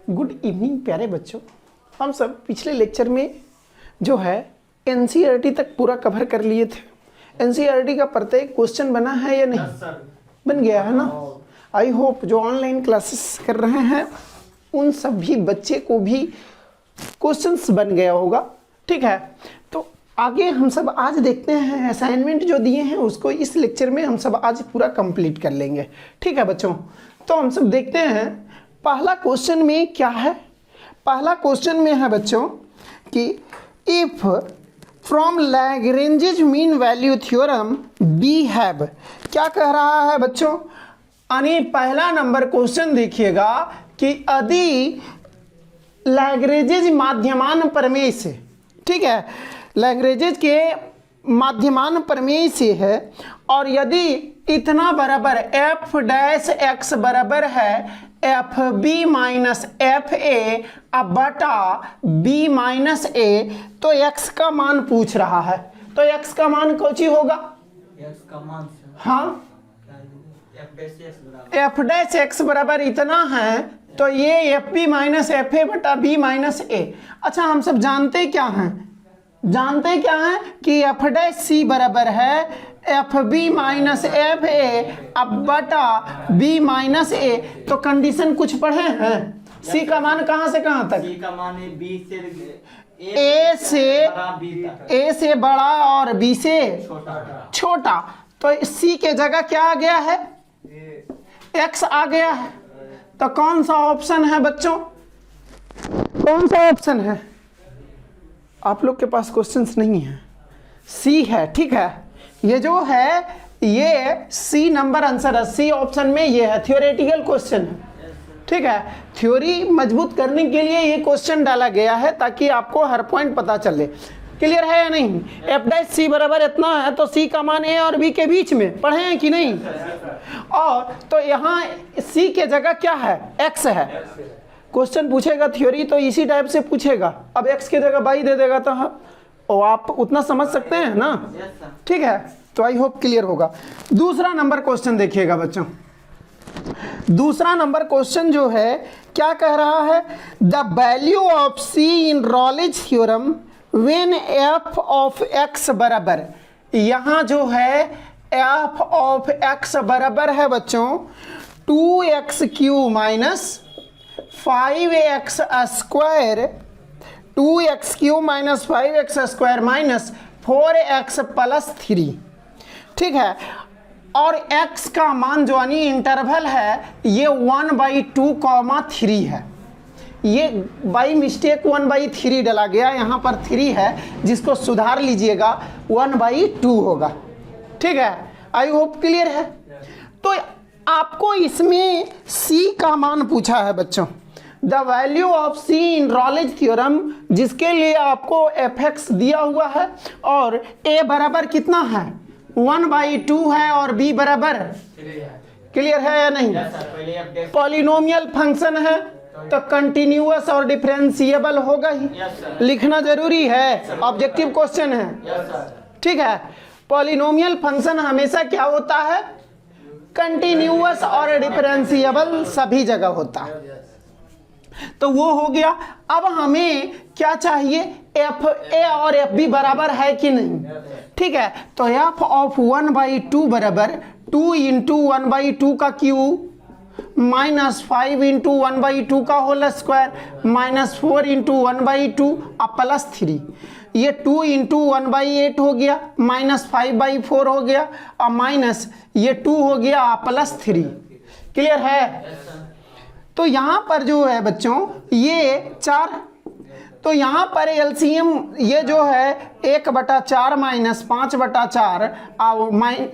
Good evening प्यारे बच्चों। हम सब पिछले लेक्चर में जो है एनसीईआरटी तक पूरा कवर कर लिए थे। एनसीईआरटी का प्रत्येक क्वेश्चन बना है या नहीं? बन गया है ना? आई होप जो ऑनलाइन क्लासेस कर रहे हैं उन सभी बच्चे को भी क्वेश्चंस बन गया होगा। ठीक है, तो आगे हम सब आज देखते हैं असाइनमेंट जो दिए हैं उसको इस लेक्चर में हम सब आज पूरा कंप्लीट कर लेंगे। ठीक है बच्चों, तो हम सब देखते हैं पहला क्वेश्चन में क्या है। पहला क्वेश्चन में है बच्चों कि if from Lagrange's mean value theorem b have, क्या कह रहा है बच्चों? यानी पहला नंबर क्वेश्चन देखिएगा कि यदि लैग्रेंजेस माध्यमान प्रमेय से, ठीक है, लैग्रेंजेस के माध्यमान प्रमेय से है और यदि इतना बराबर एफ डैश एक्स बराबर है f b minus f a अब बटा बी माइनस ए, तो एक्स का मान पूछ रहा है। तो एक्स का मान कौची होगा? एक्स का मान हाँ, एफ डैश एक्स बराबर इतना है तो ये f b minus f a बटा बी माइनस ए। अच्छा, हम सब जानते क्या हैं? जानते क्या है कि एफ डैश सी बराबर है f b minus f a अब बटा बी माइनस ए। तो कंडीशन कुछ पढ़े हैं? सी का मान कहां से कहां तक? सी का मान है बी से ए से बड़ा और बी से छोटा। तो सी के जगह क्या आ गया है? एक्स आ गया है। तो कौन सा ऑप्शन है बच्चों? कौन सा ऑप्शन है? आप लोग के पास क्वेश्चंस नहीं है, सी है। ठीक है, ये जो है ये सी नंबर आंसर है। सी ऑप्शन में ये है, थ्योरेटिकल क्वेश्चन है। ठीक है, थ्योरी मजबूत करने के लिए ये क्वेश्चन डाला गया है ताकि आपको हर पॉइंट पता चले। क्लियर है या नहीं? एफ डैश सी बराबर इतना है तो सी का मान ए और बी के बीच में पढ़े हैं कि नहीं? और तो यहाँ सी के जगह क्या है? एक्स है। क्वेश्चन पूछेगा थ्योरी तो इसी टाइप से पूछेगा। अब एक्स की जगह बाई दे देगा तो हाँ, और आप उतना समझ सकते हैं ना? ठीक है, तो आई होप क्लियर होगा। दूसरा नंबर क्वेश्चन देखिएगा बच्चों। दूसरा नंबर क्वेश्चन जो है क्या कह रहा है? The value of C in Rolle's theorem when f of x बराबर, यहां जो है एफ ऑफ एक्स बराबर है बच्चों 2x Q minus 5x square, 2x Q minus 5x square minus 4x plus 3। ठीक है, और x का मान जो यानी इंटरवल है ये 1/2,3 है। ये बाई मिस्टेक 1/3 डाला गया, यहाँ पर 3 है जिसको सुधार लीजिएगा 1/2 होगा। ठीक है, आई होप क्लियर है। तो आपको इसमें c का मान पूछा है बच्चों, the value of c in Rolle's theorem, जिसके लिए आपको fx दिया हुआ है और a बराबर कितना है? 1/2 है और b बराबर, क्लियर है या नहीं? पॉलिनोमियल फंक्शन है तो कंटिन्यूअस और डिफरेंशिएबल होगा ही, लिखना जरूरी है, ऑब्जेक्टिव क्वेश्चन है। ठीक है, पॉलिनोमियल फंक्शन हमेशा क्या होता है? कंटिन्यूअस और डिफरेंशिएबल सभी जगह होता है। तो वो हो गया। अब हमें क्या चाहिए? एफ ए और एफ बी बराबर है कि नहीं? ठीक है, तो एफ ऑफ 1/2 बराबर 2 इंटू 1/2 का क्यूब माइनस 5 इंटू 1/2 का होल स्क्वायर माइनस 4 इंटू 1/2 अब प्लस 3। ये 2 इंटू 1/8 हो गया माइनस 5/4 हो गया और माइनस ये 2 हो गया प्लस 3। क्लियर है? तो यहाँ पर जो है बच्चों ये 4, तो यहाँ पर एलसीएम ये जो है 1/4 माइनस 5/4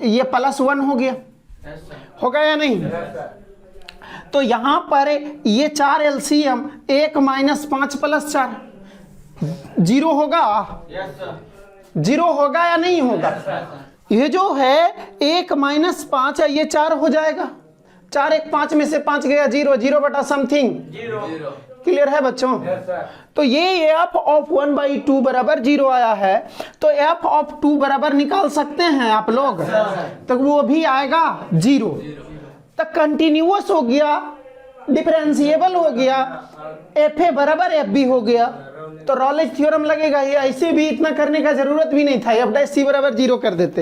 ये प्लस 1 हो गया, होगा या नहीं? तो यहाँ पर ये 4 एलसीएम 1 माइनस 5 प्लस 4 0 होगा। 0 होगा या नहीं होगा? ये जो है 1 माइनस 5 है ये 4 हो जाएगा। 4 1 5 में से 5 गया 0, 0 बटा समथिंग 0। क्लियर है बच्चों? तो ये एफ ऑफ 1/2 बराबर 0 आया है, तो एफ ऑफ 2 बराबर निकाल सकते हैं आप लोग, तो वो भी आएगा 0। तो कंटिन्यूअस हो गया डिफरेंशिएबल हो गया, एफ ए बराबर एफ बी हो गया, तो रॉलेज थ्योरम लगेगा। ये ऐसे भी इतना करने का जरूरत भी नहीं था, एफ डैश सी बराबर 0 कर देते।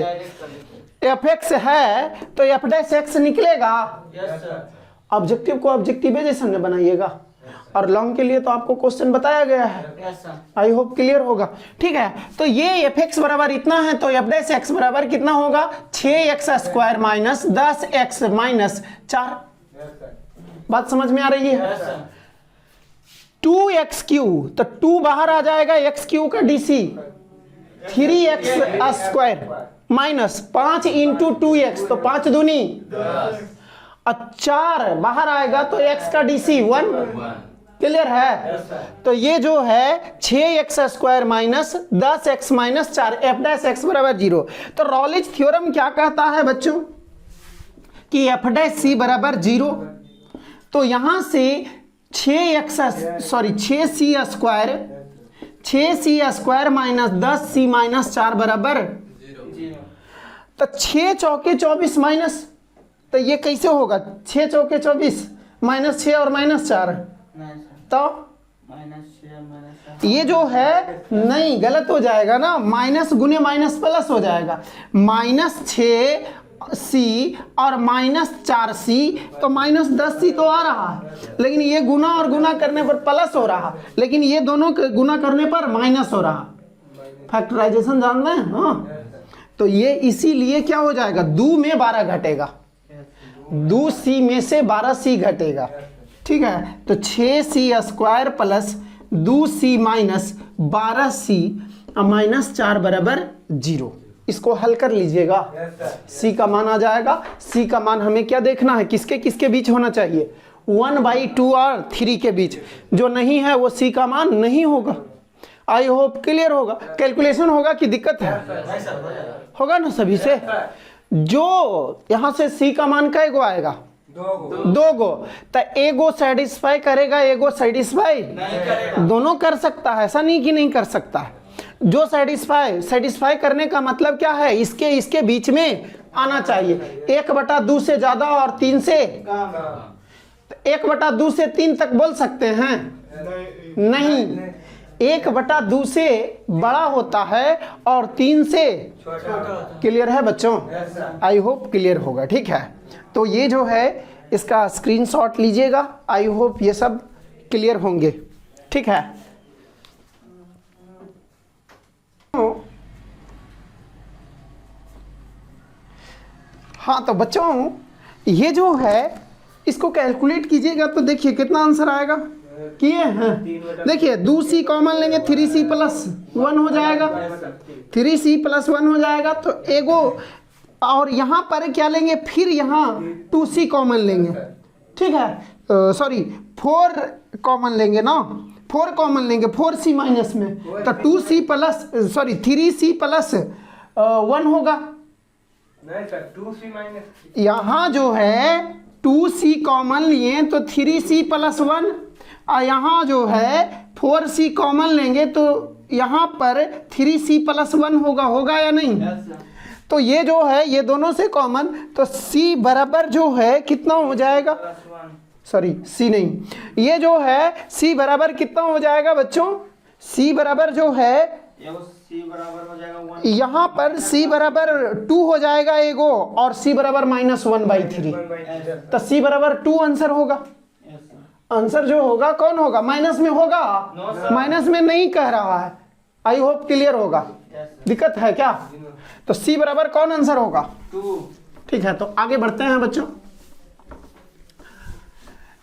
एफ एक्स है तो एफ डैश एक्स निकलेगा। Yes sir. ऑब्जेक्टिव को ऑब्जेक्टिवाइजेशन में बनाइएगा, और लॉन्ग के लिए तो आपको क्वेश्चन बताया गया है। Yes sir. आई होप क्लियर होगा। ठीक है, तो ये एफ एक्स बराबर इतना है, तो एफ डैश एक्स बराबर कितना होगा? 6x square minus 10x minus 4। बात समझ में आ रही है? Yes sir. 2x क्यू, तो 2 बाहर आ जाएगा, x क्यू का DC 3x square minus 5 into 2x, तो 5 दूनी 4 बाहर आएगा, तो x का डीसी 1। क्लियर है? तो ये जो है 6x square minus 10x minus 4, F dash x बराबर 0। तो रॉलेज थ्योरम क्या कहता है बच्चों कि एफ डैश सी बराबर 0। तो यहां से 6c square minus 10c minus 4 बराबर, तो 6 चौके 24 माइनस, तो ये कैसे होगा? 6 चौके 24 माइनस 6 और माइनस 4, तो ये जो है नहीं, गलत हो जाएगा ना, माइनस गुने माइनस प्लस हो जाएगा। -6c और -4c, तो -10c तो आ रहा है, लेकिन ये गुना और गुना करने पर प्लस हो रहा, लेकिन ये दोनों गुना करने पर माइनस हो रहा। फैक्टराइजेशन जान रहे हैं? हाँ, तो ये इसीलिए क्या हो जाएगा? 2 में 12 घटेगा, 2c में से 12c घटेगा। ठीक है, तो 6c square plus 2c minus 12c minus 4 बराबर 0। इसको हल कर लीजिएगा, c का मान आ जाएगा। c का मान हमें क्या देखना है? किसके किसके बीच होना चाहिए? 1/2 और 3 के बीच। जो नहीं है वो c का मान नहीं होगा। आई होप क्लियर होगा। कैलकुलेशन होगा कि दिक्कत है? होगा ना सभी से। जो यहां से c का मान कै गो आएगा? 2 गो। तो एगो सेटिस्फाई करेगा, एगो सेटिस्फाई दोनों कर सकता है, ऐसा नहीं कि नहीं कर सकता है। जो सेटिस्फाई करने का मतलब क्या है? इसके बीच में आना चाहिए। 1/2 से ज्यादा और 3 से 1/2 से 3 तक बोल सकते हैं? नहीं, 1/2 से बड़ा होता है और 3 से क्लियर है बच्चों? आई होप क्लियर होगा। ठीक है, तो ये जो है इसका स्क्रीनशॉट लीजिएगा। आई होप ये सब क्लियर होंगे। ठीक है, हाँ तो बच्चों ये जो है इसको कैलकुलेट कीजिएगा, तो देखिए कितना आंसर आएगा। किए हैं? देखिए 2c कॉमन लेंगे, 3c प्लस 1 हो जाएगा, 3c प्लस 1 हो जाएगा। तो एगो और यहाँ पर क्या लेंगे? फिर यहाँ 2c कॉमन लेंगे। ठीक है, सॉरी 4 कॉमन लेंगे ना, 4 कॉमन लेंगे 4c माइनस में, तो 2c प्लस 3c प्लस 1 होगा। नहीं सर, 2c माइनस, यहाँ जो है 2c कॉमन लिए तो 3c प्लस 1, और यहाँ जो है 4c कॉमन लेंगे तो यहाँ पर 3c प्लस 1 होगा या नहीं? तो ये जो है ये दोनों से कॉमन, तो c बराबर जो है कितना हो जाएगा? सॉरी c नहीं, ये जो है c बराबर कितना हो जाएगा बच्चों? c बराबर जो है c बराबर हो जाएगा 1। यहाँ पर c बराबर 2 हो जाएगा एगो, और c बराबर -1/3, तो c बराबर 2 आंसर होगा। आंसर जो होगा कौन होगा? माइनस में होगा? माइनस में नहीं कह रहा है। आई होप क्लियर होगा। दिक्कत है क्या? तो c बराबर कौन आंसर होगा? 2। ठीक है, तो आगे बढ़ते हैं बच्चों।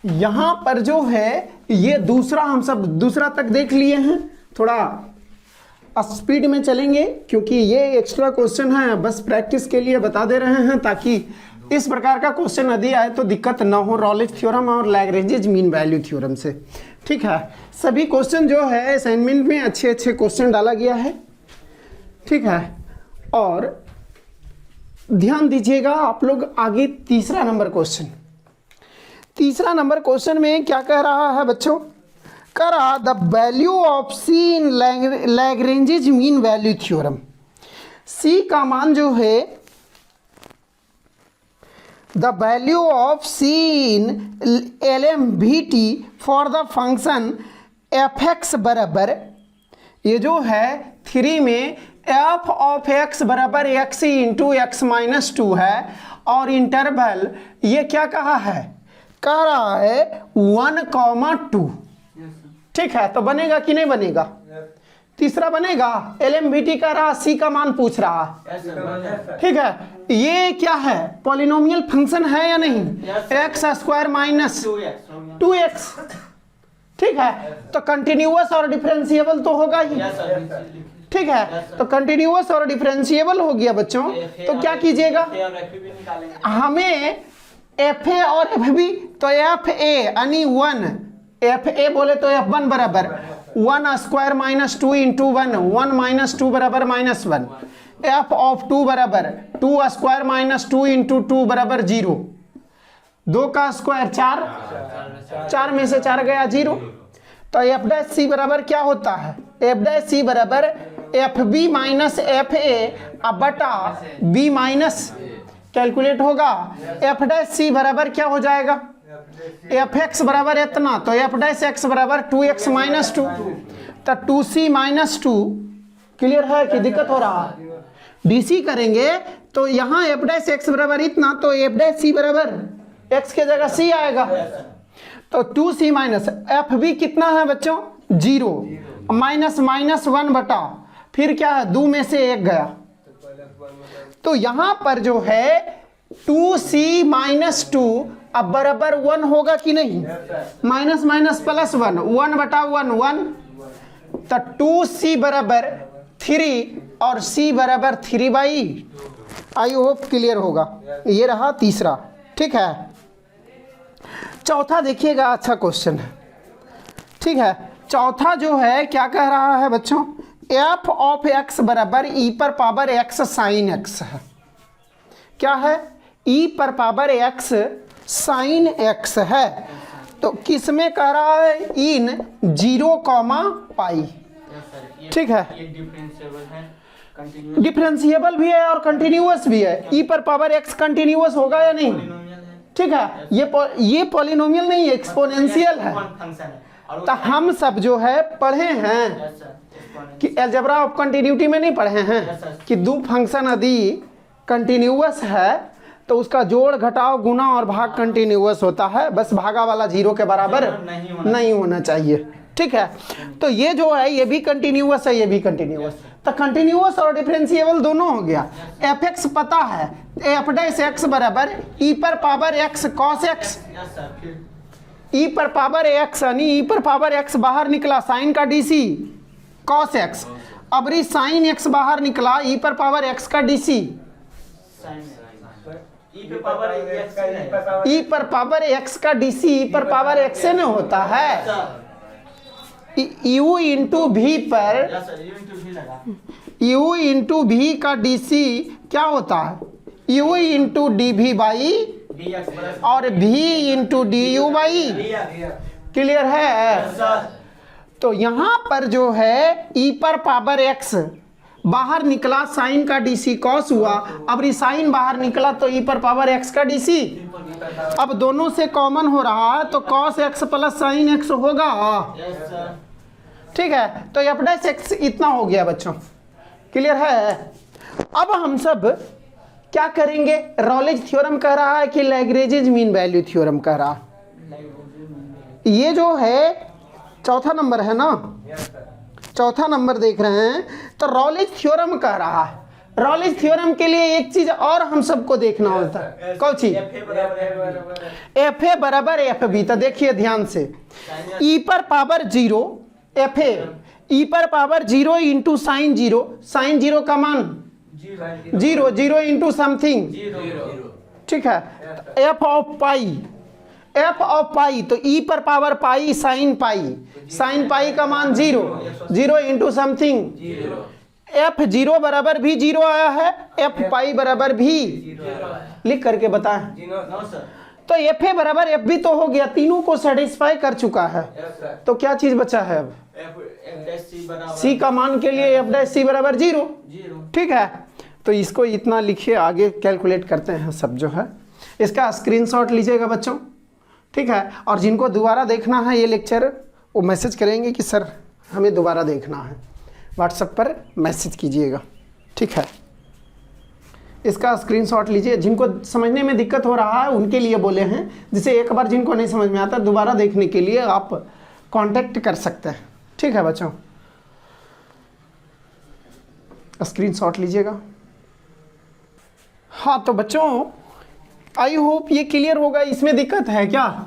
यहां पर जो है ये दूसरा, हम सब दूसरा तक देख लिए हैं। थोड़ा स्पीड में चलेंगे क्योंकि ये एक्स्ट्रा क्वेश्चन है, बस प्रैक्टिस के लिए बता दे रहे हैं ताकि इस प्रकार का क्वेश्चन यदि आए तो दिक्कत ना हो, रॉलेज थ्योरम और लैग्रेंज मीन वैल्यू थ्योरम से। ठीक है, सभी क्वेश्चन जो है असाइनमेंट में अच्छे अच्छे क्वेश्चन डाला गया है। ठीक है, और ध्यान दीजिएगा आप लोग आगे। तीसरा नंबर क्वेश्चन में क्या कह रहा है बच्चों? कह रहा the value of C in Lagrange mean value theorem. C का मान जो है the value of C in LMVT for the function fx बराबर, ये जो है 3 में f ऑफ x बराबर x इंटू एक्स माइनस 2 है, और इंटरवल ये क्या कहा है, कह रहा है 1,2। ठीक है, तो बनेगा कि नहीं बनेगा? तीसरा बनेगा। LMVT का रहा, सी का मान पूछ रहा। ठीक है, ये क्या है, पॉलिनोमियल फंक्शन है या नहीं? X square minus 2x। ठीक है, तो कंटिन्यूअस और डिफरेंशिएबल तो होगा ही। ठीक है, तो कंटिन्यूअस और डिफरेंशिएबल हो गया बच्चों, तो क्या कीजिएगा, हमें FA और FB, तो FA यानी 1, FA बोले तो F1 बराबर 1 स्क्वायर माइनस 2 इंटू 1, 1 माइनस 2 बराबर माइनस 1, F ऑफ 2 बराबर 2 स्क्वायर माइनस 2 इंटू 2 बराबर 0, 2 का स्क्वायर 4, 4 में से 4 गया 0। तो एफ डैश सी बराबर क्या होता है, एफ डैश सी बराबर f b minus f a अब बटा बी माइनस, कैलकुलेट होगा। एफ डैश सी बराबर क्या हो जाएगा, एफ एक्स बराबर इतना, तो एफ डैश एक्स बराबर 2x माइनस 2, तो 2c माइनस 2। क्लियर है कि दिक्कत हो रहा है? डीसी करेंगे तो यहाँ एफ डैश एक्स बराबर इतना, तो एफ डैश सी बराबर x के जगह c आएगा, तो 2c माइनस एफ बी कितना है बच्चों 0, माइनस माइनस 1 बटा फिर क्या है 2 में से 1 गया, तो यहाँ पर जो है 2c माइनस 2 अब बराबर 1 होगा कि नहीं, माइनस माइनस प्लस 1, 1 बटा 1 1, तो 2c बराबर 3 और c बराबर 3/8। आई होप क्लियर होगा। ये रहा तीसरा। ठीक है, चौथा देखिएगा, अच्छा क्वेश्चन है। ठीक है, चौथा जो है क्या कह रहा है बच्चों, f ऑफ x बराबर e पर पावर x साइन x है। क्या है, e पर पावर x साइन x है, तो किस में कह रहा है, इन 0, पाई। ठीक है, डिफरेंशिएबल भी है और कंटिन्यूअस भी है। e पर पावर x कंटिन्यूअस होगा या नहीं? ठीक है, ये पॉलिनोमियल नहीं, एक्सपोनेंशियल है। तो हम सब जो है पढ़े हैं कि अलजेब्रा ऑफ कंटिन्यूटी में नहीं पढ़े हैं कि दो फंक्शन यदि कंटिन्यूअस है तो उसका जोड़ घटाव गुना और भाग कंटिन्यूअस होता है, बस भागा वाला 0 के बराबर नहीं होना चाहिए। ठीक है, तो ये जो है ये भी कंटिन्यूअस है, ये भी कंटिन्यूअस, तो कंटिन्यूअस और डिफरेंशिएबल दोनों हो गया। एफ एक्स पता है, एफ डैश एक्स बराबर ई पर पावर एक्स कॉस एक्स, ई पर पावर एक्स यानी ई पर पावर एक्स बाहर निकला, साइन का डीसी कॉस एक्स, अब री साइन एक्स बाहर निकला, ई पर पावर एक्स का डीसी, ई पर पावर एक्स का डीसी ई पर पावर एक्स से न होता है। u इंटू भी पर u इंटू भी का डीसी क्या होता है, u इंटू डी भी बाई और v into D you by. Clear है? तो यहाँ पर जो है e पर पावर x बाहर निकला, साइन का डीसी कॉस हुआ, अब साइन बाहर निकला तो e पर पावर x का डीसी, अब दोनों से कॉमन हो रहा है तो cos x plus sign x होगा। ठीक है, तो एफ डैश एक्स इतना हो गया बच्चों। क्लियर है? अब हम सब क्या करेंगे, रॉलेज थ्योरम कह रहा है कि लैग्रेंज मीन वैल्यू थ्योरम कह रहा है। ये जो है चौथा नंबर है ना, चौथा नंबर देख रहे हैं, तो रॉलेज थ्योरम कह रहा है। रॉलेज थ्योरम के लिए एक चीज और हम सबको देखना होता है, कौन सी, एफ ए बराबर एफ बी। तो देखिए ध्यान से, ई पर पावर 0 एफ ए, ई पर पावर 0 इंटू साइन 0, साइन 0 का मान 0, 0 इंटू समथिंग। ठीक है, f of pi, f of pi, तो ई पर power pi sine pi, sine pi का मान 0, 0 इंटू समथिंग। एफ 0 बराबर भी 0 आया है, एफ पाई बराबर भी, लिख करके बताएं। तो एफ ए बराबर एफ बी तो हो गया, तीनों को सेटिस्फाई कर चुका है। तो क्या चीज बचा है अब, सी का मान के लिए एफ डैश सी बराबर 0। ठीक है, तो इसको इतना लिखिए, आगे कैलकुलेट करते हैं सब जो है। इसका स्क्रीनशॉट लीजिएगा बच्चों, ठीक है। और जिनको दोबारा देखना है ये लेक्चर, वो मैसेज करेंगे कि सर हमें दोबारा देखना है, व्हाट्सएप पर मैसेज कीजिएगा, ठीक है। इसका स्क्रीनशॉट लीजिए। जिनको समझने में दिक्कत हो रहा है उनके लिए बोले हैं, जिसे एक बार जिनको नहीं समझ में आता दोबारा देखने के लिए आप कांटेक्ट कर सकते हैं, ठीक है बच्चों। स्क्रीनशॉट लीजिएगा। हाँ तो बच्चों आई होप ये क्लियर होगा। इसमें दिक्कत है क्या?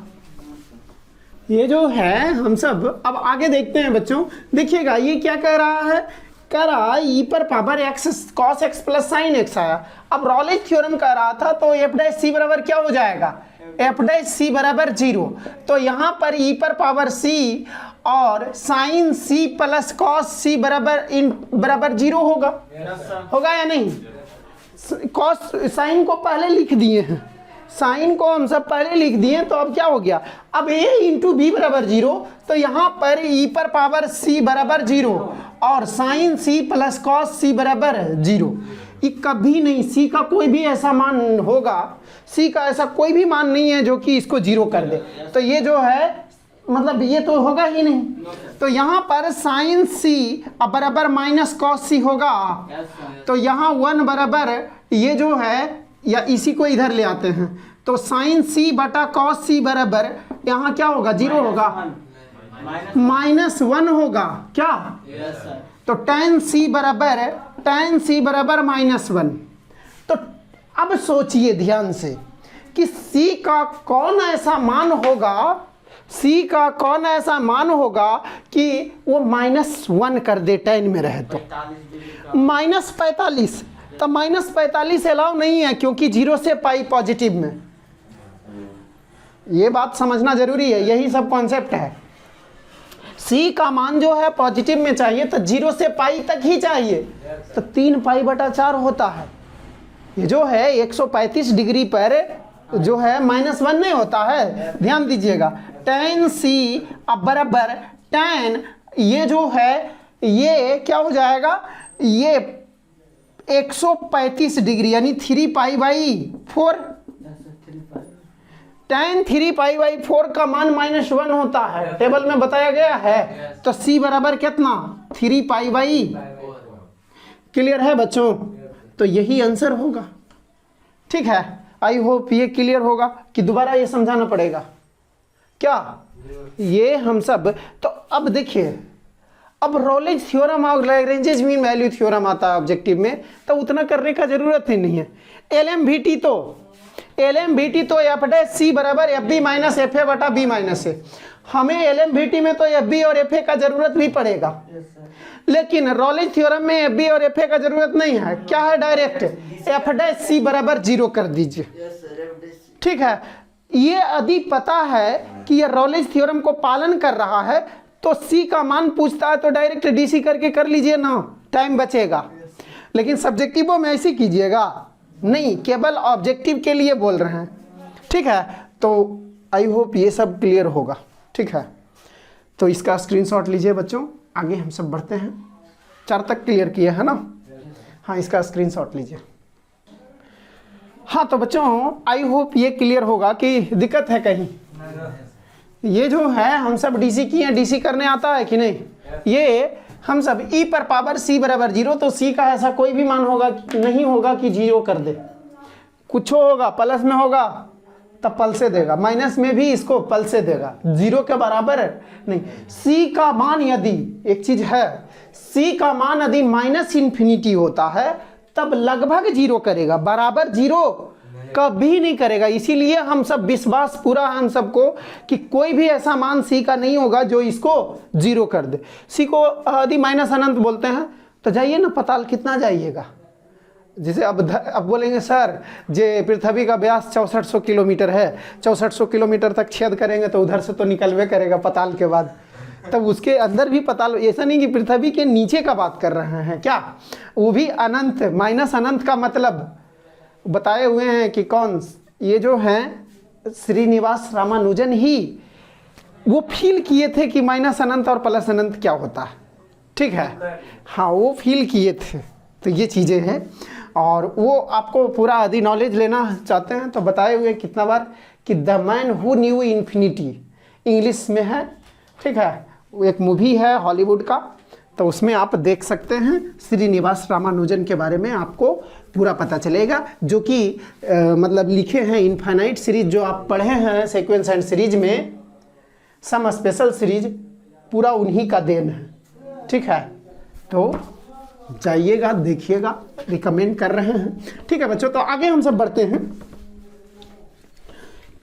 ये जो है हम सब अब आगे देखते हैं बच्चों। देखिएगा ये क्या कह रहा है, कह रहा है ई पर power x cos x plus sine x आया। अब रॉलेज थ्योरम कह रहा था तो एफ डैश सी बराबर क्या हो जाएगा, एफ डैश सी बराबर 0। तो यहाँ पर ई पर पावर सी और साइन सी प्लस कॉस सी बराबर 0 होगा या नहीं? कॉस साइन को पहले लिख दिए हैं, साइन को हम सब पहले लिख दिए, तो अब क्या हो गया, अब a इंटू बी बराबर 0, तो यहाँ पर e पर पावर c बराबर 0 और sine c plus cos c बराबर 0। ये कभी नहीं, c का कोई भी ऐसा मान होगा, c का ऐसा कोई भी मान नहीं है जो कि इसको 0 कर दे। तो ये जो है मतलब ये तो होगा ही नहीं। तो यहाँ पर साइन c बराबर माइनस कॉस c होगा। तो यहाँ 1 बराबर ये जो है, या इसी को इधर ले आते हैं, तो साइन c बटा कॉस c बराबर यहाँ क्या होगा, 0 होगा, -1 होगा क्या? तो tan c बराबर -1। तो अब सोचिए ध्यान से कि c का कौन ऐसा मान होगा, c का कौन ऐसा मान होगा कि वो -1 कर दे, tan में रहे तो -45। तो -45 अलाउ नहीं है क्योंकि 0 से पाई पॉजिटिव में, ये बात समझना जरूरी है, यही सब कॉन्सेप्ट है। c का मान जो है पॉजिटिव में चाहिए तो 0 से पाई तक ही चाहिए, तो 3π/4 होता है। ये जो है 135 डिग्री पर जो है -1 नहीं होता है, ध्यान दीजिएगा। tan c अब बराबर tan ये जो है ये क्या हो जाएगा, ये 135 डिग्री यानी 3π/4। tan 3π/4 का मान -1 होता है, टेबल में बताया गया है। तो c बराबर कितना, 3π/4। क्लियर है बच्चों? तो यही आंसर होगा, ठीक है। आई होप ये क्लियर होगा कि दोबारा ये समझाना पड़ेगा क्या, ये हम सब। तो अब देखिए, अब रॉलेज थ्योरम और लैग्रेंज मीन वैल्यू थ्योरम आता है ऑब्जेक्टिव में, तो उतना करने का जरूरत ही नहीं है। LMVT तो एफ डैश सी बराबर f b minus f a बटा बी माइनस ए। हमें LMVT में तो एफ बी और एफ ए का जरूरत भी पड़ेगा, लेकिन रॉलेज थ्योरम में एफ बी और एफ ए का जरूरत नहीं है। क्या है, डायरेक्ट एफ डैश सी बराबर 0 कर दीजिए, ठीक है। ये यदि पता है कि ये रॉलेज थ्योरम को पालन कर रहा है तो c का मान पूछता है तो डायरेक्ट DC करके कर लीजिए ना, टाइम बचेगा। लेकिन सब्जेक्टिवों में ऐसे कीजिएगा नहीं, केवल ऑब्जेक्टिव के लिए बोल रहे हैं, ठीक है। तो आई होप ये सब क्लियर होगा, ठीक है। तो इसका स्क्रीनशॉट लीजिए बच्चों, आगे हम सब बढ़ते हैं। 4 तक क्लियर किया है ना? हाँ, इसका स्क्रीनशॉट लीजिए। हाँ तो बच्चों आई होप ये क्लियर होगा कि दिक्कत है कहीं। ये जो है हम सब DC किए हैं, DC करने आता है कि नहीं? ये हम सब e पर पावर c बराबर 0, तो c का ऐसा कोई भी मान होगा नहीं होगा कि 0 कर दे। कुछ होगा, प्लस में होगा तब पल से देगा, माइनस में भी इसको पल से देगा, 0 के बराबर नहीं। c का मान यदि, एक चीज है, c का मान यदि -∞ होता है तब लगभग 0 करेगा, बराबर 0 कभी नहीं करेगा। इसीलिए हम सब विश्वास पूरा है हम सबको कि कोई भी ऐसा मान c का नहीं होगा जो इसको 0 कर दे। c को यदि माइनस अनंत बोलते हैं तो जाइए ना पताल, कितना जाइएगा। जैसे अब बोलेंगे सर जे पृथ्वी का व्यास 6400 किलोमीटर है, 6400 किलोमीटर तक छेद करेंगे तो उधर से तो निकलवे करेगा पताल के बाद, तब उसके अंदर भी पताल। ऐसा नहीं कि पृथ्वी के नीचे का बात कर रहे हैं क्या, वो भी अनंत, माइनस अनंत का मतलब बताए हुए हैं कि कौन, ये जो हैं श्रीनिवास रामानुजन ही वो फील किए थे कि माइनस अनंत और प्लस अनंत क्या होता है, ठीक है। हाँ वो फील किए थे, तो ये चीज़ें हैं। और वो आपको पूरा आदि नॉलेज लेना चाहते हैं तो बताए हुए कितना बार कि the man who knew infinity English में है, ठीक है, वो एक मूवी है हॉलीवुड का, तो उसमें आप देख सकते हैं श्रीनिवास रामानुजन के बारे में आपको पूरा पता चलेगा, जो कि मतलब लिखे हैं इनफाइनाइट सीरीज जो आप पढ़े हैं सीक्वेंस एंड सीरीज में, सम स्पेशल सीरीज पूरा उन्हीं का देन है, ठीक है। तो जाइएगा देखिएगा, रिकमेंड कर रहे हैं, ठीक है बच्चों। तो आगे हम सब बढ़ते हैं।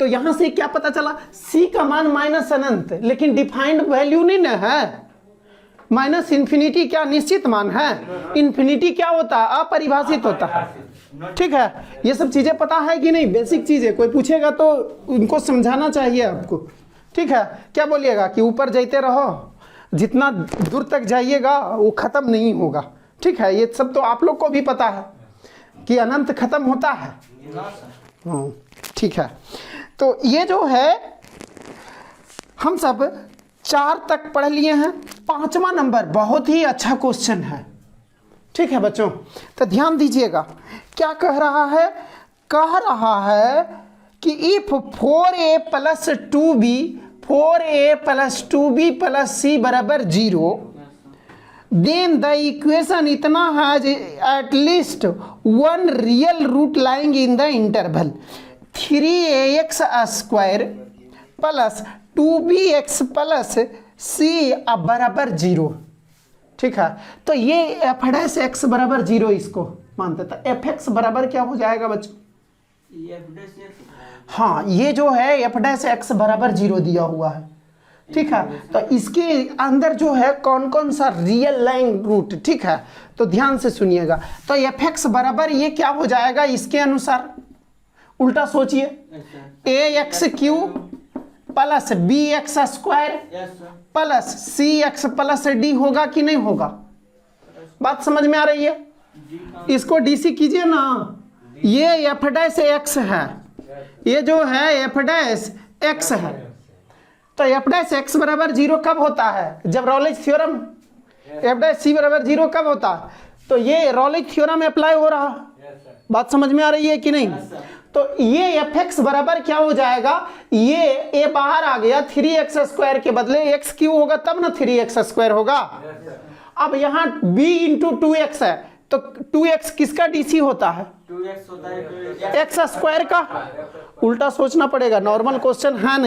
तो यहां से क्या पता चला, c का मान माइनस अनंत, लेकिन डिफाइंड वैल्यू नहीं ना है। माइनस इन्फिनिटी क्या निश्चित मान है, इन्फिनिटी क्या होता है, अपरिभाषित होता है, ठीक है। ये सब चीजें पता है कि नहीं, बेसिक चीजें, कोई पूछेगा तो उनको समझाना चाहिए आपको, ठीक है। क्या बोलिएगा कि ऊपर जाते रहो, जितना दूर तक जाइएगा वो खत्म नहीं होगा, ठीक है। ये सब तो आप लोग को भी पता है कि अनंत खत्म होता है, ठीक है। तो ये जो है हम सब 4 तक पढ़ लिए हैं। 5वां नंबर बहुत ही अच्छा क्वेश्चन है, ठीक है बच्चों। तो ध्यान दीजिएगा क्या कह रहा है, कह रहा है कि if 4a + 2b 4a + 2b + c बराबर 0 देन द इक्वेशन इतना has at least 1 real root lying in the interval 3ax² + 2bx + c बराबर 0, ठीक है। तो ये f' बराबर 0 इसको मानते था। fx बराबर क्या हो जाएगा बच्चों, हाँ ये जो है f' बराबर 0 दिया हुआ है, ठीक है। तो इसके अंदर जो है कौन कौन सा रियल लाइन रूट, ठीक है। तो ध्यान से सुनिएगा। तो fx बराबर ये क्या हो जाएगा, इसके अनुसार उल्टा सोचिए, ax³ + bx² + cx + d होगा कि नहीं होगा, बात समझ में आ रही है। इसको डीसी कीजिए ना, ये f' है, ये जो है f' है। तो f' बराबर 0 कब होता है, जब रॉलेज थ्योरम f' बराबर 0 कब होता है, तो ये रॉलेज थ्योरम अप्लाई हो रहा, बात समझ में आ रही है कि नहीं। तो ये fx बराबर क्या हो जाएगा, ये a बाहर आ गया, 3x² के बदले x³ होगा तब ना 3x² होगा। अब यहाँ b × 2x है, तो 2x किसका डीसी होता है, 2x होता है x² का। उल्टा सोचना पड़ेगा, नॉर्मल क्वेश्चन है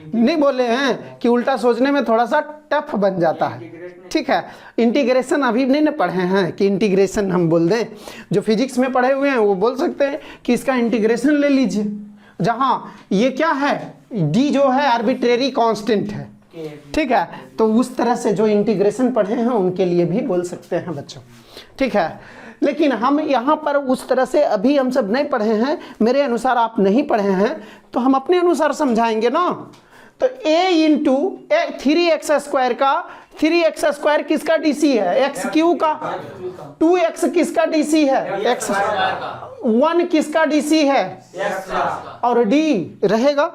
नहीं बोले हैं कि उल्टा सोचने में थोड़ा सा टफ बन जाता है, ठीक है। इंटीग्रेशन अभी नहीं ना पढ़े हैं कि इंटीग्रेशन हम बोल दें, जो फिजिक्स में पढ़े हुए हैं वो बोल सकते हैं कि इसका इंटीग्रेशन ले लीजिए, जहां ये क्या है, d जो है आर्बिट्रेरी कांस्टेंट है, ठीक है। तो उस तरह से जो इंटीग्रेशन पढ़े हैं उनके लिए भी बोल सकते हैं बच्चों, ठीक है। लेकिन हम यहाँ पर उस तरह से अभी हम सब नहीं पढ़े हैं, मेरे अनुसार आप नहीं पढ़े हैं तो हम अपने अनुसार समझाएंगे ना। तो a × 3x² का 3x² किसका डीसी है, x³ का। 2x किसका डीसी है, x। 1 किसका डीसी है, और d रहेगा।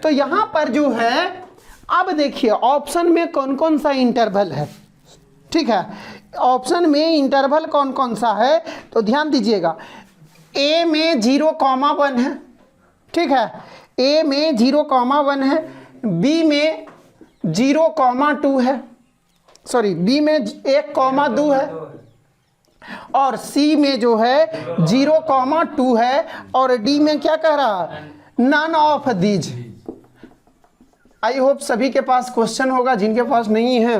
तो यहाँ पर जो है, अब देखिए ऑप्शन में कौन कौन सा इंटरवल है, ठीक है। ऑप्शन में इंटरवल कौन कौन सा है, तो ध्यान दीजिएगा। a में 0,1 है, ठीक है, a में 0,1 है, b में 0,2 है, सॉरी b में 1,2 है, और c में जो है 0,2 है, और d में क्या कह रहा है, none of these. I hope सभी के पास क्वेश्चन होगा, जिनके पास नहीं है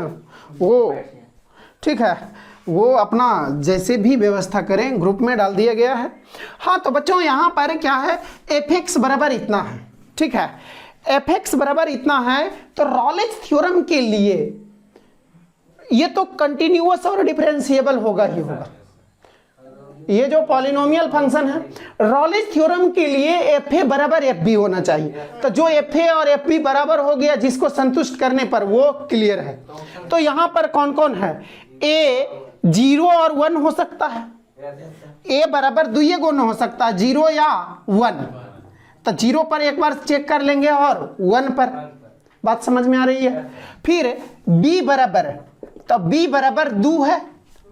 वो, ठीक है, वो अपना जैसे भी व्यवस्था करें, ग्रुप में डाल दिया गया है। हाँ तो बच्चों यहाँ पर क्या है, fx बराबर इतना है, ठीक है। fx बराबर इतना है, तो रॉलेज थ्योरम के लिए ये तो कंटिन्यूअस और डिफरेंशिएबल होगा ही होगा। ये जो पॉलिनोमियल फंक्शन है, रॉलेज थ्योरम के लिए fa बराबर fb होना चाहिए। तो जो fa और fb बराबर हो गया, जिसको संतुष्ट करने पर वो क्लियर है। तो यहाँ पर कौन कौन है, a 0 और 1 हो सकता है, a बराबर 2 गुण हो सकता है, 0 या 1। तो 0 पर एक बार चेक कर लेंगे और 1 पर, बात समझ में आ रही है। फिर b बराबर, तो b बराबर 2 है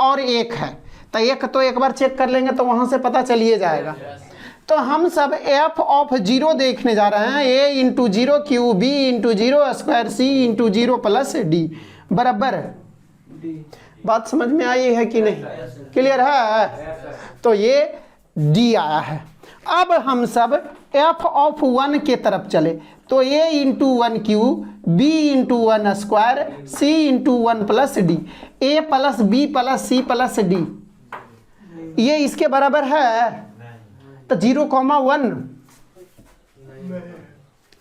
और 1 है, तो एक बार चेक कर लेंगे तो वहाँ से पता चलिए जाएगा। तो हम सब एफ ऑफ 0 देखने जा रहे हैं, a into 0 Q b into 0 square c into 0 plus D बराबर। बात समझ में आई है कि नहीं? क्लियर है? तो ये d आया है। अब हम सब f ऑफ 1 के तरफ चले तो a into 1 Q b into 1 square c into 1 plus D, a plus b plus c plus D, ये इसके बराबर है। तो 0,1